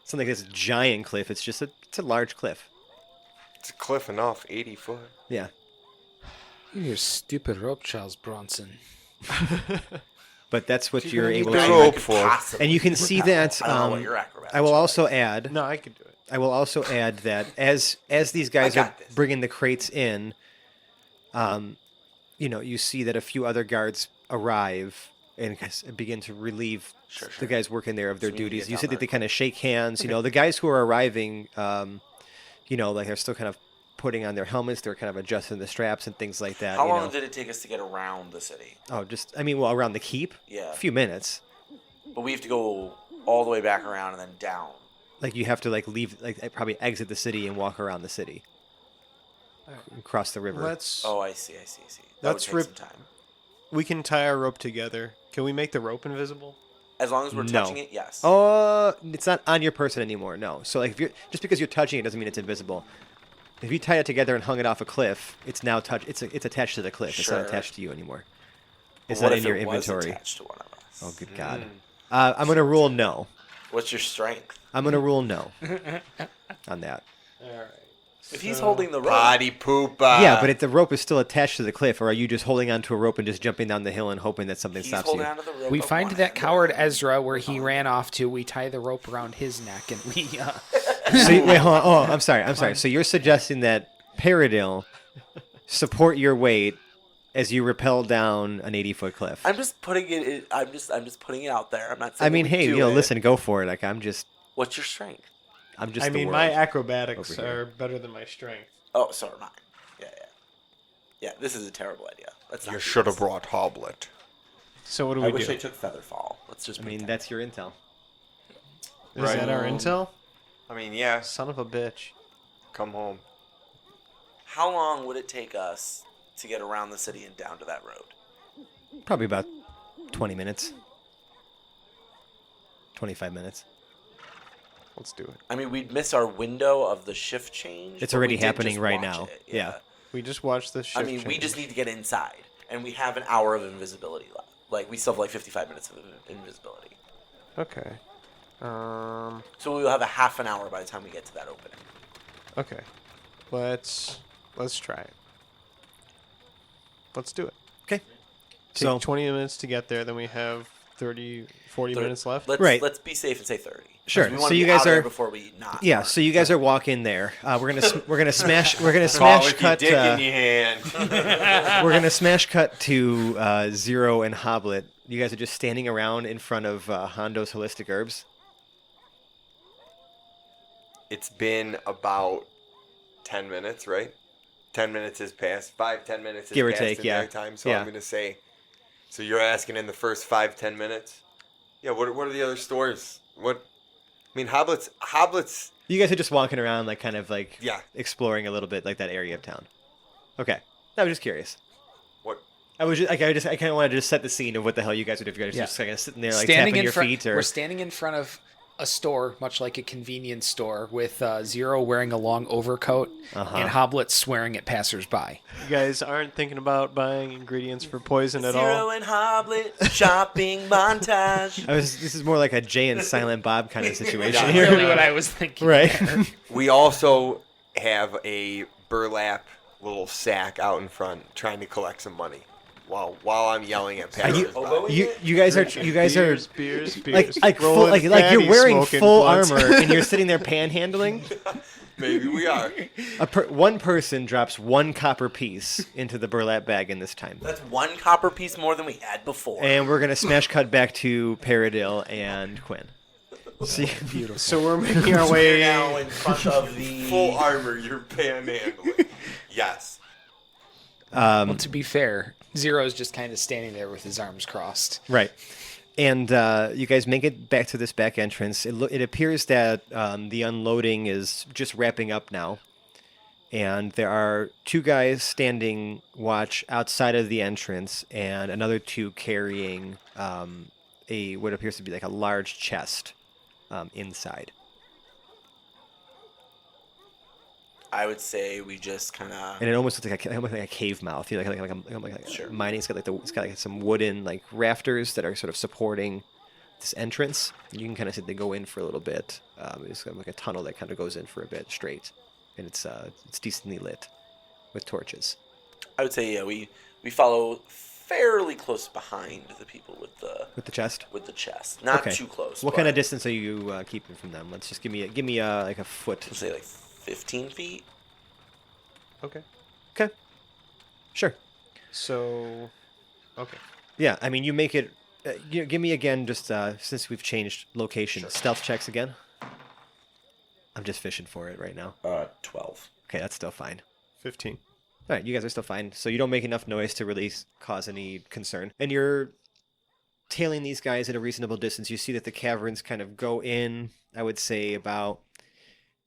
it's not like this giant cliff. It's just it's a large cliff. It's a cliff enough, 80 foot. Yeah. Your stupid rope, Charles Bronson. But that's what you're gonna need able the to. rope for? And you can see that. I don't know what your acrobatics I will are. also add. No, I could do it. I will also add that as these guys I are got this. bringing the crates in, you see that a few other guards arrive and begin to relieve Sure. the guys working there of their So we need to duties. get You down said that there. they kind of shake hands. The guys who are arriving, like they're still kind of putting on their helmets. They're kind of adjusting the straps and things like that. How long did it take us to get around the city? Around the keep? Yeah. A few minutes. But we have to go all the way back around and then down. Like you have to leave, probably exit the city and walk around the city. And cross the river. Let's. Oh, I see. That Let's would take rip- some time. We can tie our rope together. Can we make the rope invisible? As long as we're No. touching it, yes. Oh, it's not on your person anymore. No. So if you're just because you're touching it doesn't mean it's invisible. If you tie it together and hung it off a cliff, it's now it's attached to the cliff. It's not Sure. attached to you anymore. But It's what not if in your it was inventory. attached to one of us? Oh, good God. I'm going to rule no. What's your strength? I'm going to rule no on that. All right. If he's holding the rope, Body poop. Yeah, but if the rope is still attached to the cliff, or are you just holding onto a rope and just jumping down the hill and hoping that something he's stops holding you? onto the rope. We of find one that hand. coward Ezra where he ran off to. We tie the rope around his neck and we. Wait, hold on. Oh, I'm sorry. So you're suggesting that Perodill support your weight as you rappel down an 80-foot cliff? I'm just putting it. I'm just putting it out there. I'm not saying. I mean, that we hey, do it. listen, go for it. Like What's your strength? I'm just. I the mean, world my over acrobatics here. are better than my strength. Oh, so are mine. Yeah. This is a terrible idea. Let's not. You do should have this. brought Hoblet. So what do I we wish do? I took Featherfall. Let's just. I mean, pretend. that's your intel. Is Right. that our intel? I mean, yeah. Son of a bitch. Come home. How long would it take us to get around the city and down to that road? Probably about 20 minutes. 25 minutes. Let's do it. I mean, we'd miss our window of the shift change. It's but already we did happening just right watch now. it, Yeah. We just watched this shift I mean, we change. just need to get inside, and we have an hour of invisibility left. Like, we still have like 55 minutes of invisibility. Okay. So we'll have a half an hour by the time we get to that opening. Okay. Let's try it. Let's do it. Okay. Take So 20 minutes to get there, then we have 40 minutes left. Let's be safe and say 30. 'Cause Sure. We So want to you be guys out of there are- before we not. yeah, so you guys are walking there. We're gonna smash Call with cut. your dick in your hand. We're gonna smash cut to Zero and Hoblet. You guys are just standing around in front of Hondo's Holistic Herbs. It's been about 10 minutes, right? 10 minutes has passed. 5-10 minutes has Give or passed take, in yeah. their time. So Yeah. I'm going to say, so you're asking in the first 5-10 minutes? Yeah, what are the other stores? I mean, Hoblet's, You guys are just walking around, like kind of like yeah. exploring a little bit, like that area of town. Okay, I was just curious. What? I kind of wanted to just set the scene of what the hell you guys would do if you guys were just kind of sitting there, like standing tapping in your front, feet, or we're standing in front of a store, much like a convenience store, with Zero wearing a long overcoat and Hoblet swearing at passersby. You guys aren't thinking about buying ingredients for poison at Zero all? and Hoblet shopping montage. This is more like a Jay and Silent Bob kind of situation Yeah. here, Really what I was thinking. right? We also have a burlap little sack out in front trying to collect some money while I'm yelling at you- passersby. you guys are beers, like full, rolling like you're fatty, wearing smoking full blunts. armor and you're sitting there panhandling. Maybe we are. One person drops one copper piece into the burlap bag in this time. That's one copper piece more than we had before. And we're gonna smash cut back to Perodill and Kwin. See, beautiful. So we're making our We're way now in front of the Full armor, you're panhandling. Yes. Well, to be fair, Zero's just kind of standing there with his arms crossed. Right. And you guys make it back to this back entrance. It appears that the unloading is just wrapping up now. And there are two guys standing watch outside of the entrance and another two carrying what appears to be like a large chest inside. I would say we just kind of. And it almost looks like a cave mouth. You know, like Sure. mining. It's got like some wooden like rafters that are sort of supporting this entrance. You can kind of see they go in for a little bit. It's kind of like a tunnel that kind of goes in for a bit straight, and it's decently lit with torches. I would say we follow fairly close behind the people with With the chest. chest, not Okay. too close. What but kind of distance are you keeping from them? Let's just give me like a foot. Let's say like 15 feet. Okay. Okay. Sure. So, okay. Yeah, I mean you make it. Give me again just since we've changed location. Stealth checks again. I'm just fishing for it right now. 12. Okay, that's still fine. 15. All right, you guys are still fine. So you don't make enough noise to really cause any concern. And you're tailing these guys at a reasonable distance. You see that the caverns kind of go in, I would say, about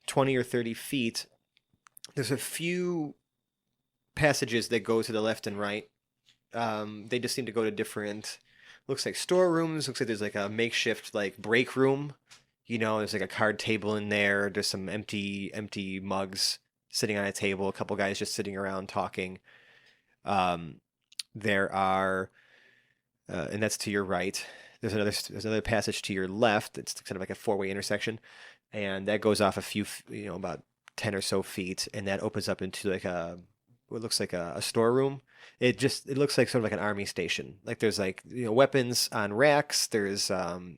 20 or 30 feet. There's a few passages that go to the left and right. They just seem to go to different, looks like storerooms. Looks like there's like a makeshift like break room. You know, there's like a card table in there. There's some empty mugs sitting on a table, a couple guys just sitting around talking. There are, and that's to your right. There's another passage to your left. It's kind of like a four-way intersection, and that goes off a few, about 10 or so feet, and that opens up into like what looks like a storeroom. It looks like sort of like an army station. Like there's like weapons on racks. There's some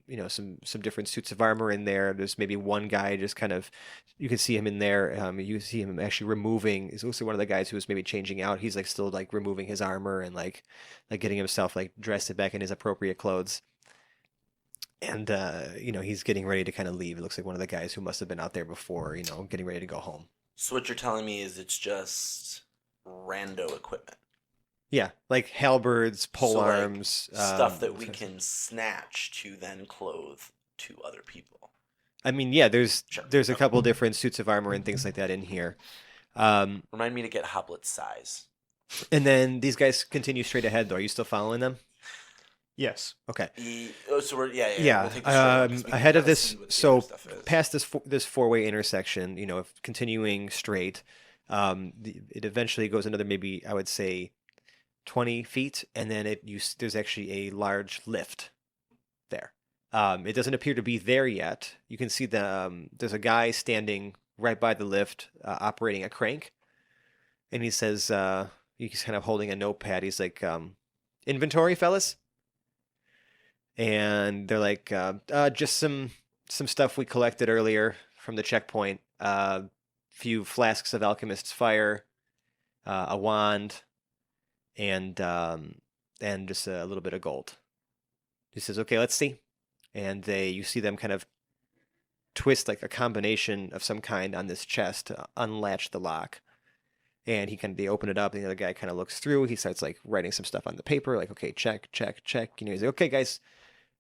different suits of armor in there. There's maybe one guy just kind of, you can see him in there. You see him actually removing. He's also one of the guys who was maybe changing out. He's like still like removing his armor and like getting himself like dressed back in his appropriate clothes. And he's getting ready to kind of leave. It looks like one of the guys who must have been out there before, getting ready to go home. So what you're telling me is it's just rando equipment. Yeah, like halberds, pole arms, stuff that we can snatch to then clothe to other people. I mean, yeah, there's a couple different suits of armor and things like that in here. Remind me to get Hoblet's size. And then these guys continue straight ahead, though. Are you still following them? Yes. Okay. So we're yeah. Yeah. We'll take the ahead of this, so past this four-way intersection, continuing straight, it eventually goes another maybe I would say 20 feet, and then there's actually a large lift there. It doesn't appear to be there yet. You can see there's a guy standing right by the lift, operating a crank, and he says he's kind of holding a notepad. He's like, "Inventory, fellas." And they're like, just some stuff we collected earlier from the checkpoint. Few flasks of alchemist's fire, a wand, and just a little bit of gold. He says, "Okay, let's see." And you see them kind of twist like a combination of some kind on this chest to unlatch the lock. And they open it up, and the other guy kind of looks through. He starts like writing some stuff on the paper, like, "Okay, check. He's like, "Okay, guys.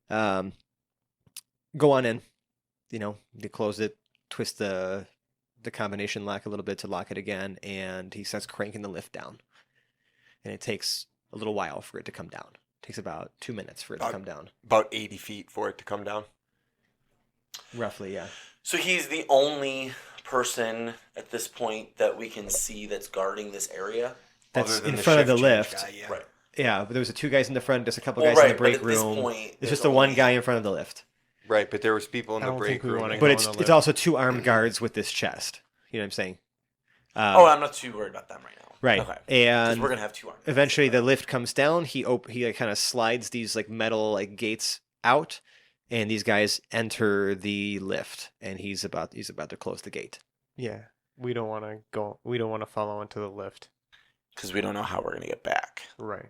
Go on in." They close it, twist the combination lock a little bit to lock it again, and he starts cranking the lift down. And it takes a little while for it to come down. It takes about 2 minutes for it to come down. About 80 feet for it to come down. Roughly, yeah. So he's the only person at this point that we can see that's guarding this area? That's Other than in the front of the shift change lift. guy, yeah. Right. Yeah, but there was two guys in the front, just a couple Well, guys in right, the break but at this room. point, It's there's just the one only- guy in front of the lift. Right, but there was people in I the don't break think we room. wanna But go it's on the it's lift. also two armed guards with this chest. You know what I'm saying? I'm not too worried about them right now. Right. Okay. Because And we're gonna have two arms. eventually the lift comes down. He kind of slides these like metal like gates out, and these guys enter the lift, and he's about to close the gate. Yeah. We don't want to go. We don't want to follow into the lift. Because we don't know how we're gonna get back. Right.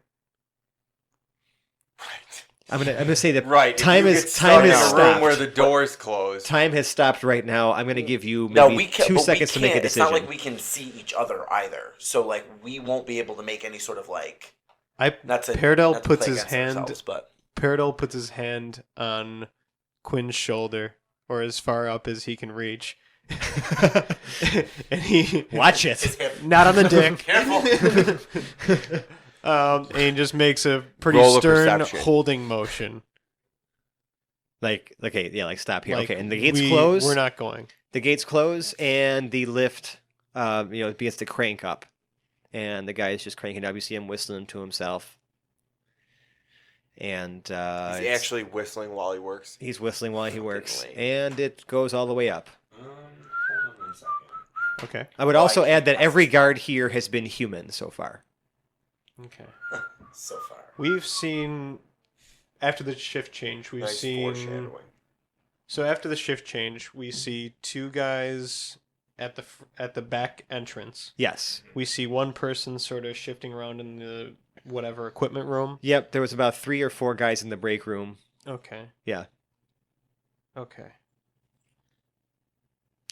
Right. I'm gonna say that Right. time if you is get stuck in a room stopped. where the doors closed. Time has stopped right now. I'm gonna give you No, maybe we can't. 2 but seconds to we make a can't. decision. It's not like we can see each other either. So like we won't be able to make any sort of like. Perodill puts his hand. hand. But Perodill puts his hand on Quin's shoulder, or as far up as he can reach, and he Watch it. not on the dick. Careful. And he just makes a pretty Roll of stern perception. holding motion. Like, okay, yeah, like stop here. Like, Okay, and the gates close. We're not going. The gates close, and the lift, begins to crank up, and the guy is just cranking up. You see him whistling to himself, and He's actually whistling while he works. he's whistling while he Fucking works, lame. and it goes all the way up. Hold on one second. Okay. I would Oh, also I add that can't- every guard here has been human so far. Okay. So far. We've seen after the shift change. We've Nice seen. foreshadowing. So after the shift change, we see two guys at the back entrance. Yes. We see one person sort of shifting around in the whatever equipment room. Yep, there was about 3 or 4 guys in the break room. Okay. Yeah. Okay.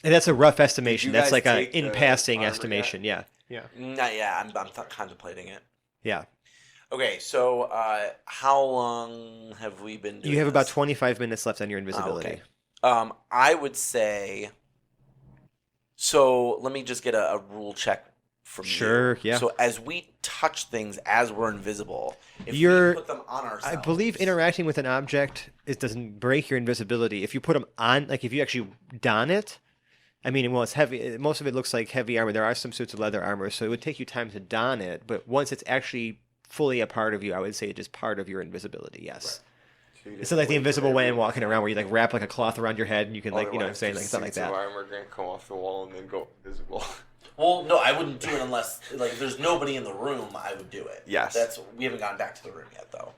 And that's a rough estimation. you That's guys like a take the in-passing armor estimation, yeah. Yeah. Not yet. I'm contemplating it. Yeah. Okay, so how long have we been doing You have about this? 25 minutes left on your invisibility. Okay. I would say. So let me just get a rule check from you. Sure, yeah. So as we touch things as we're invisible, if You're- we put them on ourselves, I believe interacting with an object doesn't break your invisibility. If you put them on, like if you actually don it, I mean, well, it's heavy. Most of it looks like heavy armor. There are some suits of leather armor, so it would take you time to don it. But once it's actually fully a part of you, I would say it is part of your invisibility. Yes. So It's not like the Invisible Man walking around where you like wrap like a cloth around your head and you can like, you know what I'm saying, like Otherwise, something like suits of that. armor are gonna come off the wall and then go invisible. Well, no, I wouldn't do it unless like there's nobody in the room. I would do it. Yes. We haven't gotten back to the room yet, though.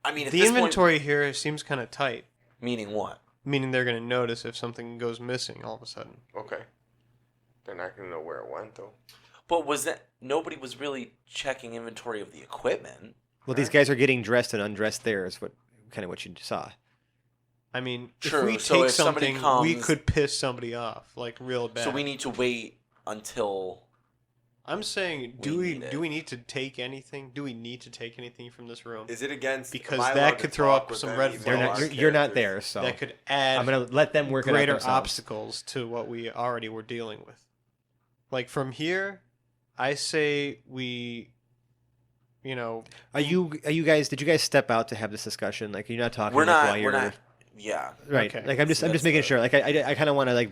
I mean, at The this inventory here seems kind of tight, point, meaning what? meaning they're going to notice if something goes missing all of a sudden. Okay. They're not gonna know where it went though. But nobody was really checking inventory of the equipment. Well, these guys are getting dressed and undressed there is what you saw. I mean, True, if we so take if somebody something, we comes- could piss somebody off, like real bad. So we need to wait until. I'm saying, We need it. do we need to take anything? Do we need to take anything from this room? Is it against? Because am I that allowed to could throw talk up with some any red of They're our not, flags. you're not characters? there, so That could add I'm gonna let them work it out greater themselves. obstacles to what we already were dealing with. Like from here, I say we, Are you guys? Did you guys step out to have this discussion? Like, you're not talking. We're like, not. while We're you're, not. Yeah. Right. Okay. Like, I'm just That's making the- sure. Like, I kind of want to like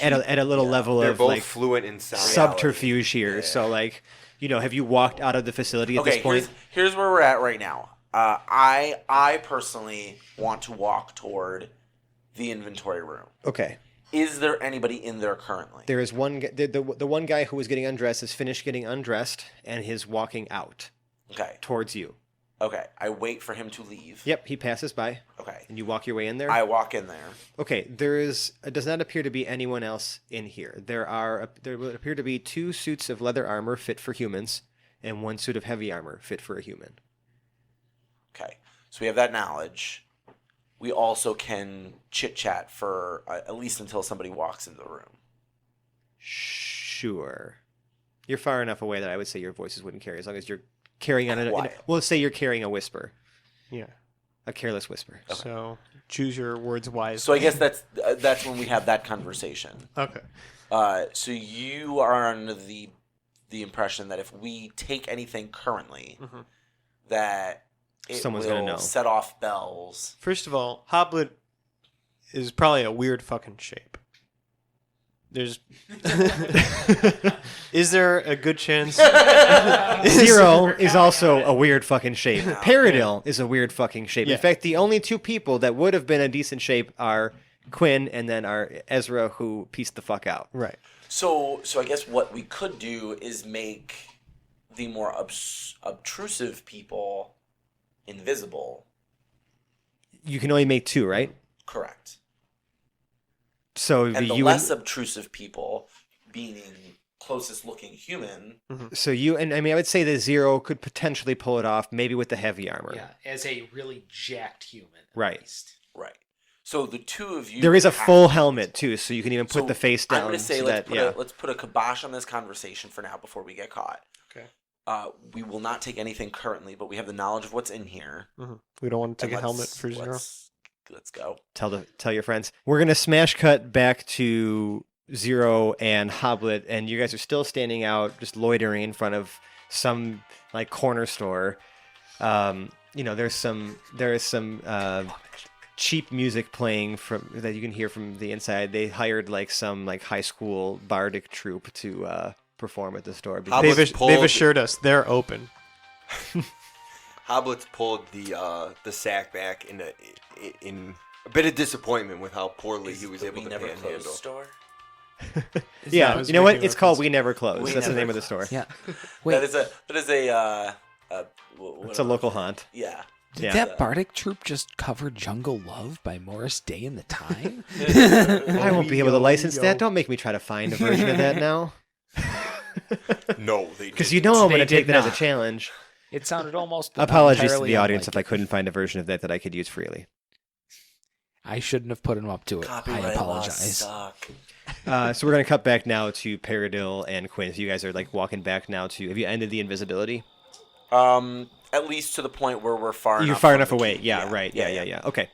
at a little level They're of both like fluent in sound. subterfuge here. Yeah. So like, have you walked out of the facility at this point? Here's where we're at right now. I personally want to walk toward the inventory room. Okay. Is there anybody in there currently? There is one. The one guy who was getting undressed is finished getting undressed and is walking out Okay. towards you. Okay. I wait for him to leave. Yep, he passes by, Okay. and you walk your way in there. I walk in there. Okay, it does not appear to be anyone else in here. There would appear to be 2 suits of leather armor fit for humans, and 1 suit of heavy armor fit for a human. Okay. So we have that knowledge. We also can chit chat for at least until somebody walks into the room. Sure. You're far enough away that I would say your voices wouldn't carry, as long as you're carrying on Quiet. well, let's say you're carrying a whisper, yeah. a careless whisper. So choose your words wisely. So I guess that's when we have that conversation. Okay. So you are under the impression that if we take anything currently, that it Someone's will gonna know. set off bells. First of all, Hoblet is probably a weird fucking shape. There's Is there a good chance Zero is also a weird fucking shape. Perodill is a weird fucking shape. Yeah. In fact, the only 2 people that would have been a decent shape are Kwin and then our Ezra, who pieced the fuck out. Right. So I guess what we could do is make the more obtrusive people invisible. You can only make 2, right? Correct. So And the you less obtrusive people, meaning closest looking human. so you and I mean I would say that Zero could potentially pull it off, maybe with the heavy armor. Yeah, as a really jacked human. at Right. least. Right. So the 2 of you. There is a have full to- helmet too, so you can even put So the face down. I'm going to say so let's put a kibosh on this conversation for now before we get caught. Okay. We will not take anything currently, but we have the knowledge of what's in here. We don't want to And take a helmet let's- for Zero. Let's go. Tell your friends. We're gonna smash cut back to Zero and Hoblet, and you guys are still standing out, just loitering in front of some like corner store. There is some cheap music playing from that you can hear from the inside. They hired like some like high school bardic troupe to perform at the store. Hoblet's They've pulled- assured us they're open. Hoblet's pulled the sack back in a bit of disappointment with how poorly he was able We to never closed panhandle. store. Yeah, was you know what? making It's called reference- We Never Close. We That's the Never name of the store. Yeah. Wait, That is a It's a local haunt. Yeah. did yeah. that Bardic troupe just cover Jungle Love by Morris Day and the Time? I won't be able to license that. Don't make me try to find a version of that now. No, they Because didn't. you know I'm They going to take did that as a not. challenge. It sounded almost Apologies to entirely the audience if I unlike it. couldn't find a version of that I could use freely. I shouldn't have put him up to it. I Copyright laws apologize. suck. So we're going to cut back now to Perodill and Kwin. So you guys are like walking back now to... Have you ended the invisibility? At least to the point where we're far enough. You're far from enough the away. key. Yeah, right. Yeah. Okay.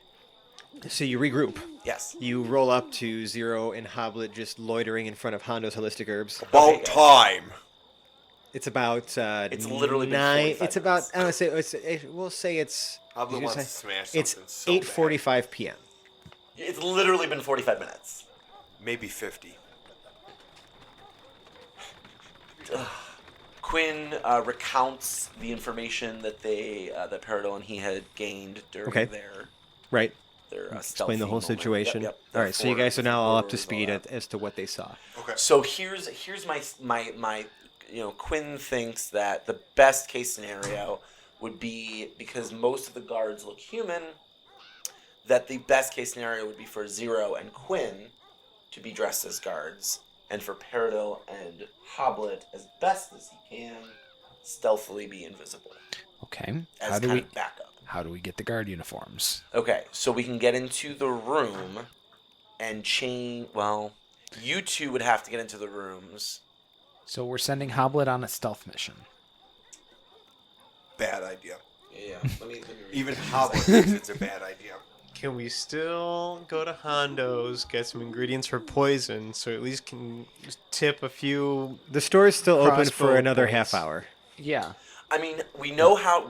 So you regroup. Yes. You roll up to Zero and Hoblet just loitering in front of Hondo's Holistic Herbs. About Okay, guys. time. It's about It's literally been 9. 45 It's about... minutes. I don't say... We'll say it's... Hoblet wants to smash something It's so bad. 8:45 p.m. It's literally been 45 minutes. Maybe 50. Kwin recounts the information that that Perodill and he had gained during their Right. stealthy Explain the whole moment. situation. Yep. All right, so you guys are now all up to Forwards, speed all that. as to what they saw. Okay. So here's my Kwin thinks that the best case scenario would be, because most of the guards look human, that the best case scenario would be for Zero and Kwin to be dressed as guards, and for Perodill and Hoblet, as best as he can, stealthily be invisible Okay. as kind of backup. How do we get the guard uniforms? Okay, so we can get into the room and change. Well, you two would have to get into the rooms. So we're sending Hoblet on a stealth mission. Bad idea. Yeah. Let me read Even this. Hoblet thinks it's a bad idea. Can we still go to Hondo's, get some ingredients for poison, so at least can tip a few? The store is still open for Crossbow another bolts. half hour. Yeah. I mean, we know how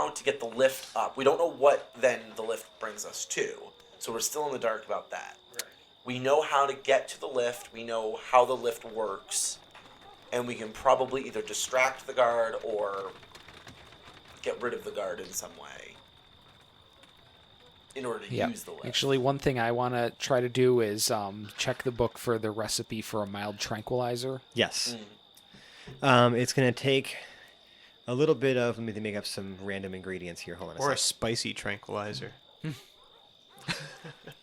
to get the lift up. We don't know what then the lift brings us to. So we're still in the dark about that. Right. We know how to get to the lift. We know how the lift works. And we can probably either distract the guard or get rid of the guard in some way in order to use the lift. Actually, one thing I want to try to do is check the book for the recipe for a mild tranquilizer. Yes. It's going to take a little bit of... Let me make up some random ingredients here. Hold on Or a a sec. spicy tranquilizer.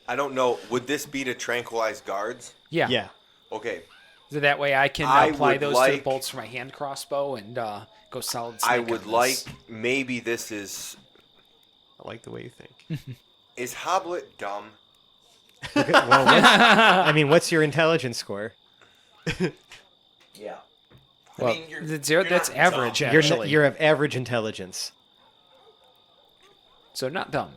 I don't know. Would this be to tranquilize guards? Yeah. Yeah. Okay. So that way I can I apply would those to the like- bolts for my hand crossbow and go solid snake I on would this. like... Maybe this is... I like the way you think. Is Hoblet dumb? Okay, well, what's your intelligence score? Yeah. Well, that's not average, dumb. actually. You're of average intelligence. So not dumb.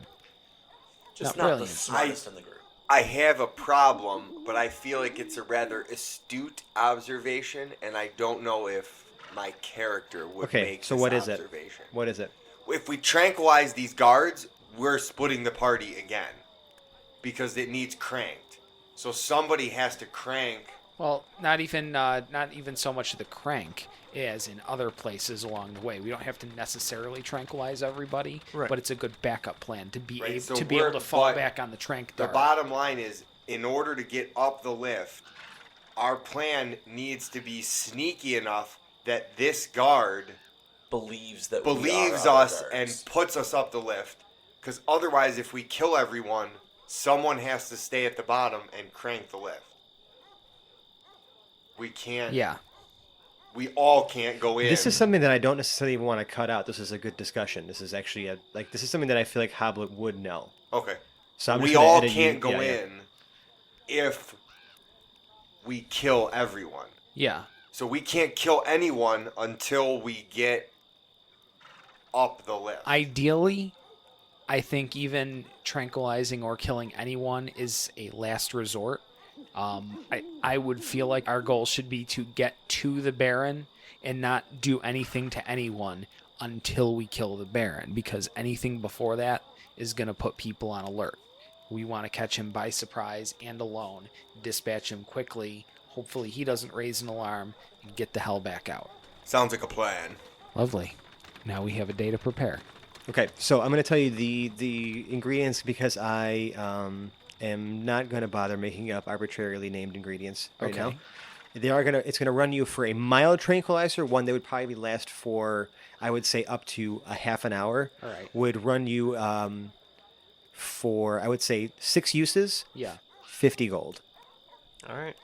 Just Not not, brilliant. the smartest in the group. I have a problem, but I feel like it's a rather astute observation, and I don't know if my character would Okay, make so this what is it? observation. What is it? If we tranquilize these guards, we're splitting the party again because it needs cranked. So somebody has to crank. Well, not even so much the crank as in other places along the way. We don't have to necessarily tranquilize everybody, Right. but it's a good backup plan to be Right, able so to be able to fall but back on the trank The dart. bottom line is, in order to get up the lift, our plan needs to be sneaky enough that this guard Believes that believes we are us other and guards. puts us up the lift. Because otherwise, if we kill everyone, someone has to stay at the bottom and crank the lift. We can't. Yeah. We all can't go in. This is something that I don't necessarily want to cut out. This is a good discussion. This is actually this is something that I feel like Hoblet would know. Okay. So I'm just We gonna all edit can't you- go yeah, yeah. in if we kill everyone. Yeah. So we can't kill anyone until we get up the lift. Ideally, I think even tranquilizing or killing anyone is a last resort. I would feel like our goal should be to get to the Baron and not do anything to anyone until we kill the Baron, because anything before that is going to put people on alert. We want to catch him by surprise and alone, dispatch him quickly. Hopefully he doesn't raise an alarm, and get the hell back out. Sounds like a plan. Lovely. Now we have a day to prepare. Okay, so I'm going to tell you the ingredients because I am not going to bother making up arbitrarily named ingredients right now. Okay. It's going to run you for a mild tranquilizer, one that would probably last for, I would say, up to a half an hour. All right. Would run you for, I would say, 6 uses, Yeah. 50 gold. All right.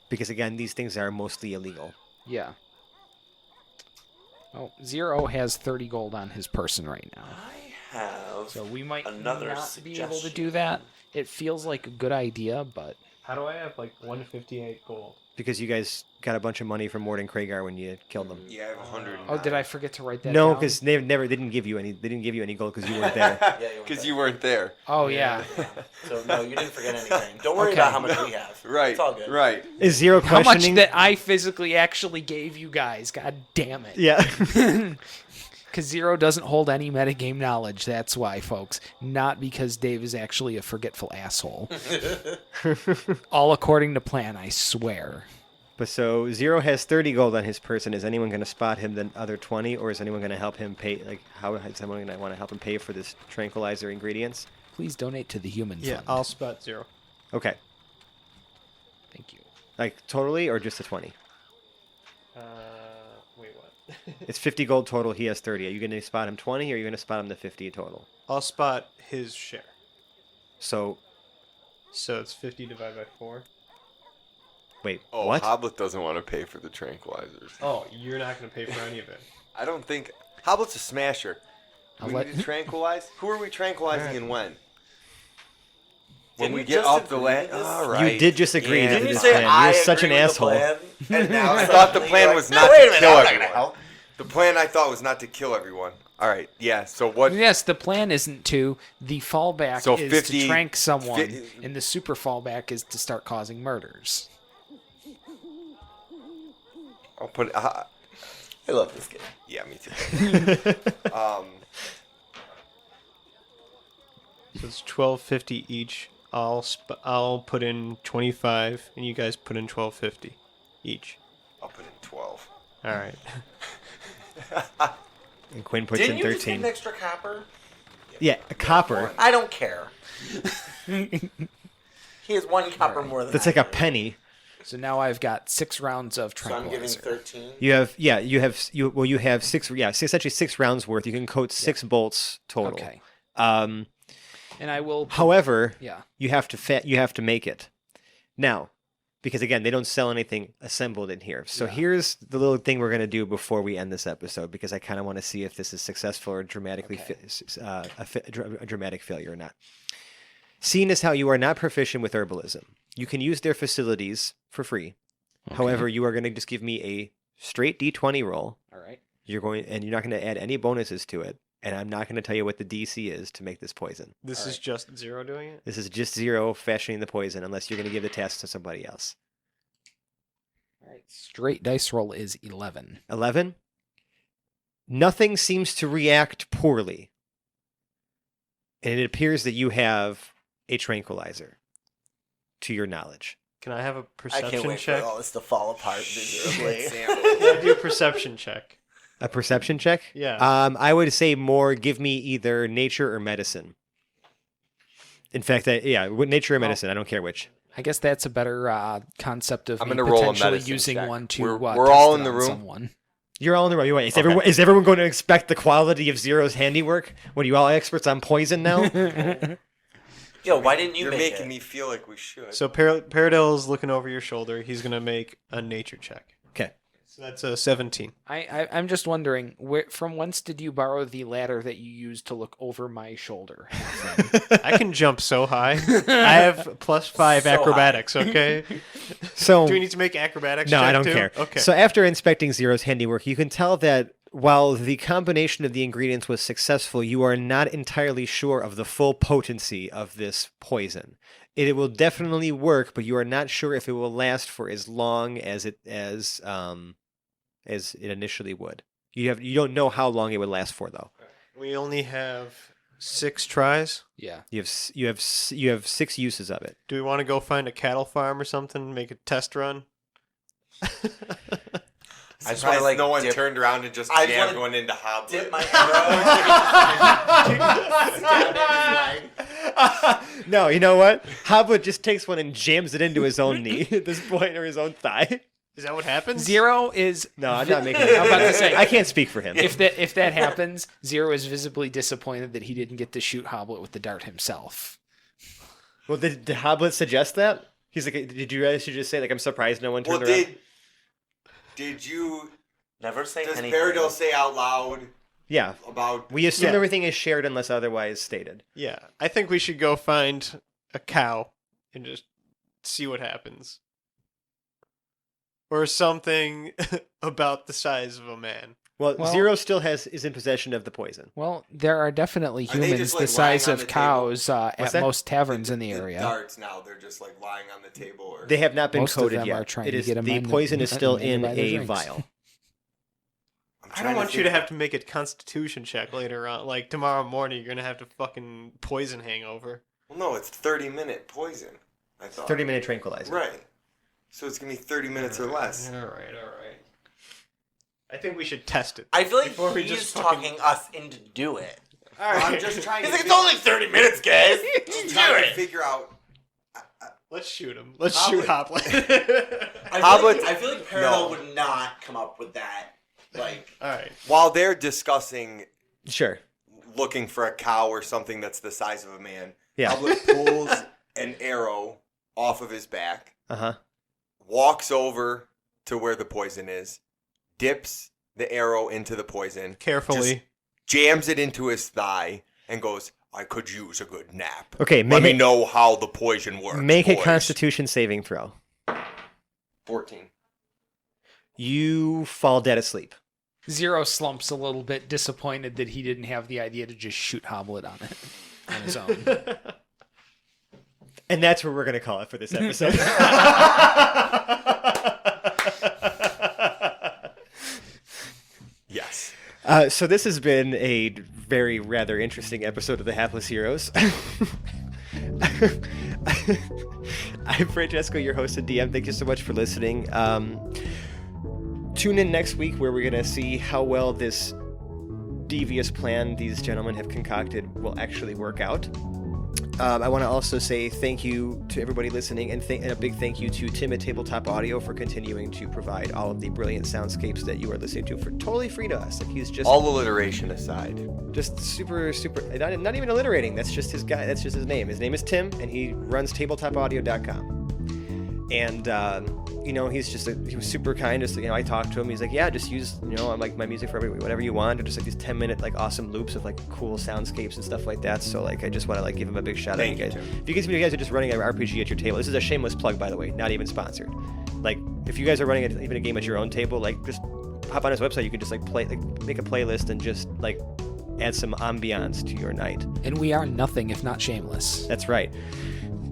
Because again, these things are mostly illegal. Yeah. Oh, Zero has 30 gold on his person right now. I have So we might another not be able to suggestion. do that. It feels like a good idea, but How do I have like 158 gold? Because you guys got a bunch of money from Mord and Kragar when you killed them. Yeah, I have 100. oh, did I forget to write that No, down? because they didn't give you any. They didn't give you any gold because you weren't there. Yeah, you Because went you weren't there. Oh yeah. So no, you didn't forget anything. Don't worry Okay. about how much we have. Right. It's all good. Right. Is Zero How much questioning? that I physically actually gave you guys? God damn it. Yeah. Because Zero doesn't hold any metagame knowledge. That's why, folks. Not because Dave is actually a forgetful asshole. All according to plan, I swear. But so Zero has 30 gold on his person. Is anyone going to spot him the other 20, or is anyone going to help him pay? Like, how is anyone going to want to help him pay for this tranquilizer ingredients? Please donate to the human Yeah, fund. I'll spot 0. Okay. Thank you. Like totally, or just the 20? Wait, what? It's 50 gold total. He has 30. Are you going to spot him 20, or are you going to spot him the 50 total? I'll spot his share. So So it's 50 divided by 4. wait, Oh, what? Hoblet doesn't want to pay for the tranquilizers. Oh, you're not going to pay for any of it. I don't think Hoblet's a smasher. Do we I'll need to tranquilize? Who are we tranquilizing and when? When Didn't we we get just up the agree land. to this? All right. You did just agree Yeah. to Didn't you this say plan. I You're such an agree with the asshole. plan? And now I thought the plan was not to kill everyone. The plan I thought was not to kill everyone. All right. Yeah. So what? Yes, the plan isn't to. The fallback So is 50 to trank someone, fi- and the super fallback is to start causing murders. I'll put. I love this game. Yeah, me too. So it's 1250 each. I'll put in 25, and you guys put in 1250 each. I'll put in 12. All right. And Quinn puts Didn't in you just get 13. an extra copper? Yeah, a copper. I don't care. He has 1 copper more than That's I like a do. penny. So now I've got 6 rounds of So I'm giving tranquilizer. 13. You have 6. Yeah, essentially 6 rounds worth. You can coat 6 bolts total. Okay. Um, And I will. however, Yeah. you have to make it now, because again, they don't sell anything assembled in here. So Yeah. here's the little thing we're gonna do before we end this episode, because I kind of want to see if this is successful or dramatically Okay. a dramatic failure or not. Seeing as how you are not proficient with herbalism, you can use their facilities for free. Okay. However, you are going to just give me a straight D20 roll. All right. You're not going to add any bonuses to it, and I'm not going to tell you what the DC is to make this poison. This is just 0 doing it? This is just Zero fashioning the poison, unless you're going to give the task to somebody else. All right. Straight dice roll is 11. 11. Nothing seems to react poorly, and it appears that you have a tranquilizer, to your knowledge. Can I have a I perception can't wait check? for all this to fall apart miserably. Can I do a perception check? A perception check? Yeah. I would say more. Give me either nature or medicine. In fact, nature or medicine. I don't care which. I guess that's a better concept of I'm me gonna roll a potentially medicine using check. one to We're test all it in the on room? Someone. You're all in the right way. Okay. Is everyone going to expect the quality of Zero's handiwork? What are you all experts on poison now? Yo, why didn't you You're make making it? me feel like we should. So Perodill's looking over your shoulder. He's going to make a nature check. Okay. So that's a 17. I'm just wondering, from whence did you borrow the ladder that you used to look over my shoulder? I can jump so high. I have +5 So acrobatics, okay? So Do we need to make acrobatics no, check I don't too? care. Okay. So after inspecting Zero's handiwork, you can tell that while the combination of the ingredients was successful, you are not entirely sure of the full potency of this poison. It will definitely work, but you are not sure if it will last for as long as it initially would. You don't know how long it would last for though. We only have 6 tries. Yeah. You have 6 uses of it. Do we want to go find a cattle farm or something, make a test run? I just Surprised want to no one dip, turned around and just I jammed wanna one into Hoblet. dip my arrow. No, you know what? Hoblet just takes one and jams it into his own knee at this point, or his own thigh. Is that what happens? Zero is. No, I'm not making. I'm about to say. I can't speak for him. If that happens, Zero is visibly disappointed that he didn't get to shoot Hoblet with the dart himself. Well, did Hoblet suggest that? He's like, did you guys just say like, I'm surprised no one turned Well, around? did you? Never say Does anything. Perodill say out loud Yeah, about? we assume Yeah. everything is shared unless otherwise stated. Yeah. I think we should go find a cow and just see what happens. Or something about the size of a man. Well, Well- Zero still is in possession of the poison. Well, there are definitely Are they humans just, the like, size lying on of the table? cows at What's that? most taverns in the area. Darts now, they're just like lying on the table. Or They have not been Most of coated them yet. are trying It to is get 'em the in poison is still and in buy their a drinks. vial. I don't want you to have to make a constitution check later on. Like, tomorrow morning, you're going to have to fucking poison hangover. Well, no, it's 30-minute poison, I thought. 30-minute tranquilizer. Right. So it's going to be 30 minutes or less. All right. I think we should test it. I feel like before we he's just talking us into do it. All right. I'm just trying He's to like, it's only 30 minutes, guys. Just do trying to it. figure out. Let's shoot him. Let's shoot Hoplet. I feel like Perodill No. would not come up with that. Like, All right. While they're discussing Sure. looking for a cow or something that's the size of a man, Yeah. Hoblet pulls an arrow off of his back, Uh-huh. walks over to where the poison is, dips the arrow into the poison, Carefully. jams it into his thigh, and goes, I could use a good nap. Okay, Let me know how the poison works. Make a boys." Constitution saving throw. 14. You fall dead asleep. Zero slumps a little bit, disappointed that he didn't have the idea to just shoot Hoblet on it on his own. And that's where we're going to call it for this episode. Yes. So this has been a very rather interesting episode of the Hapless Heroes. I'm Francesco, your host and DM. Thank you so much for listening. Tune in next week where we're going to see how well this devious plan these gentlemen have concocted will actually work out. I want to also say thank you to everybody listening, and a big thank you to Tim at Tabletop Audio for continuing to provide all of the brilliant soundscapes that you are listening to for totally free to us. Like, he's just All alliteration aside. just super not even alliterating. That's just his guy. That's just his name. His name is Tim, and he runs tabletopaudio.com. And he was super kind. Just, I talked to him. He's like, yeah, just use like my music for whatever you want, or just like these 10-minute like awesome loops of like cool soundscapes and stuff like that. So like I just want to like give him a big shout out. Thank you, guys. Tim. If you guys are just running an RPG at your table, this is a shameless plug, by the way, not even sponsored. Like if you guys are running even a game at your own table, like just hop on his website. You can just like make a playlist and just like add some ambiance to your night. And we are nothing if not shameless. That's right.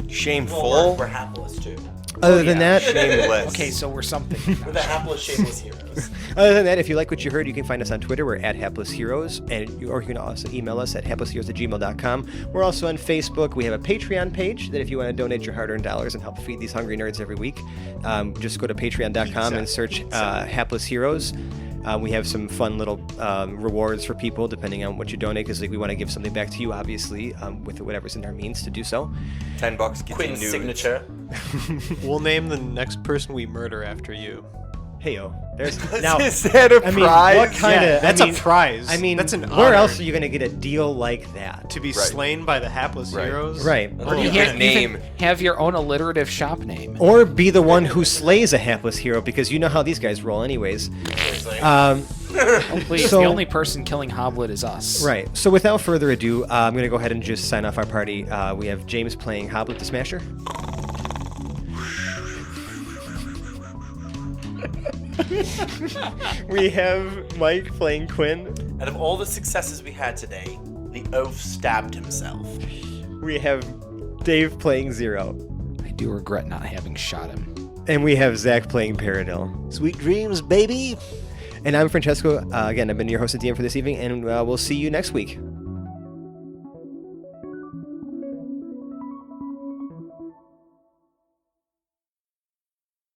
Shameful. well, we're hapless too. Other than that, Shameless. Okay, so we're something. We're the hapless, shameless heroes. Other than that, if you like what you heard, you can find us on Twitter. We're at Hapless Heroes, or you can also email us at haplessheroes@gmail.com. We're also on Facebook. We have a Patreon page that if you want to donate your hard-earned dollars and help feed these hungry nerds every week, just go to patreon.com and search Hapless Heroes. We have some fun little rewards for people depending on what you donate, because like we want to give something back to you, obviously, with whatever's in our means to do so. $10 gets you Quin's nudes. signature. We'll name the next person we murder after you. Heyo, there's now. Is that a I mean, prize? what kind of? That's a prize. I mean, that's an where honor. else are you going to get a deal like that? To be Right. slain by the hapless Right. heroes? Right. Or You you can't can name. even have your own alliterative shop name. Or be the one who slays a hapless hero, because you know how these guys roll anyways. Seriously. Oh, please, So- the only person killing Hoblet is us. Right. So without further ado, I'm going to go ahead and just sign off our party. We have James playing Hoblet the Smasher. We have Mike playing Kwin. Out of all the successes we had today, the oaf stabbed himself. We have Dave playing Zero. I do regret not having shot him. And we have Zach playing Perodill. Sweet dreams, baby. And I'm Francesco. Again, I've been your host and DM for this evening, and we'll see you next week.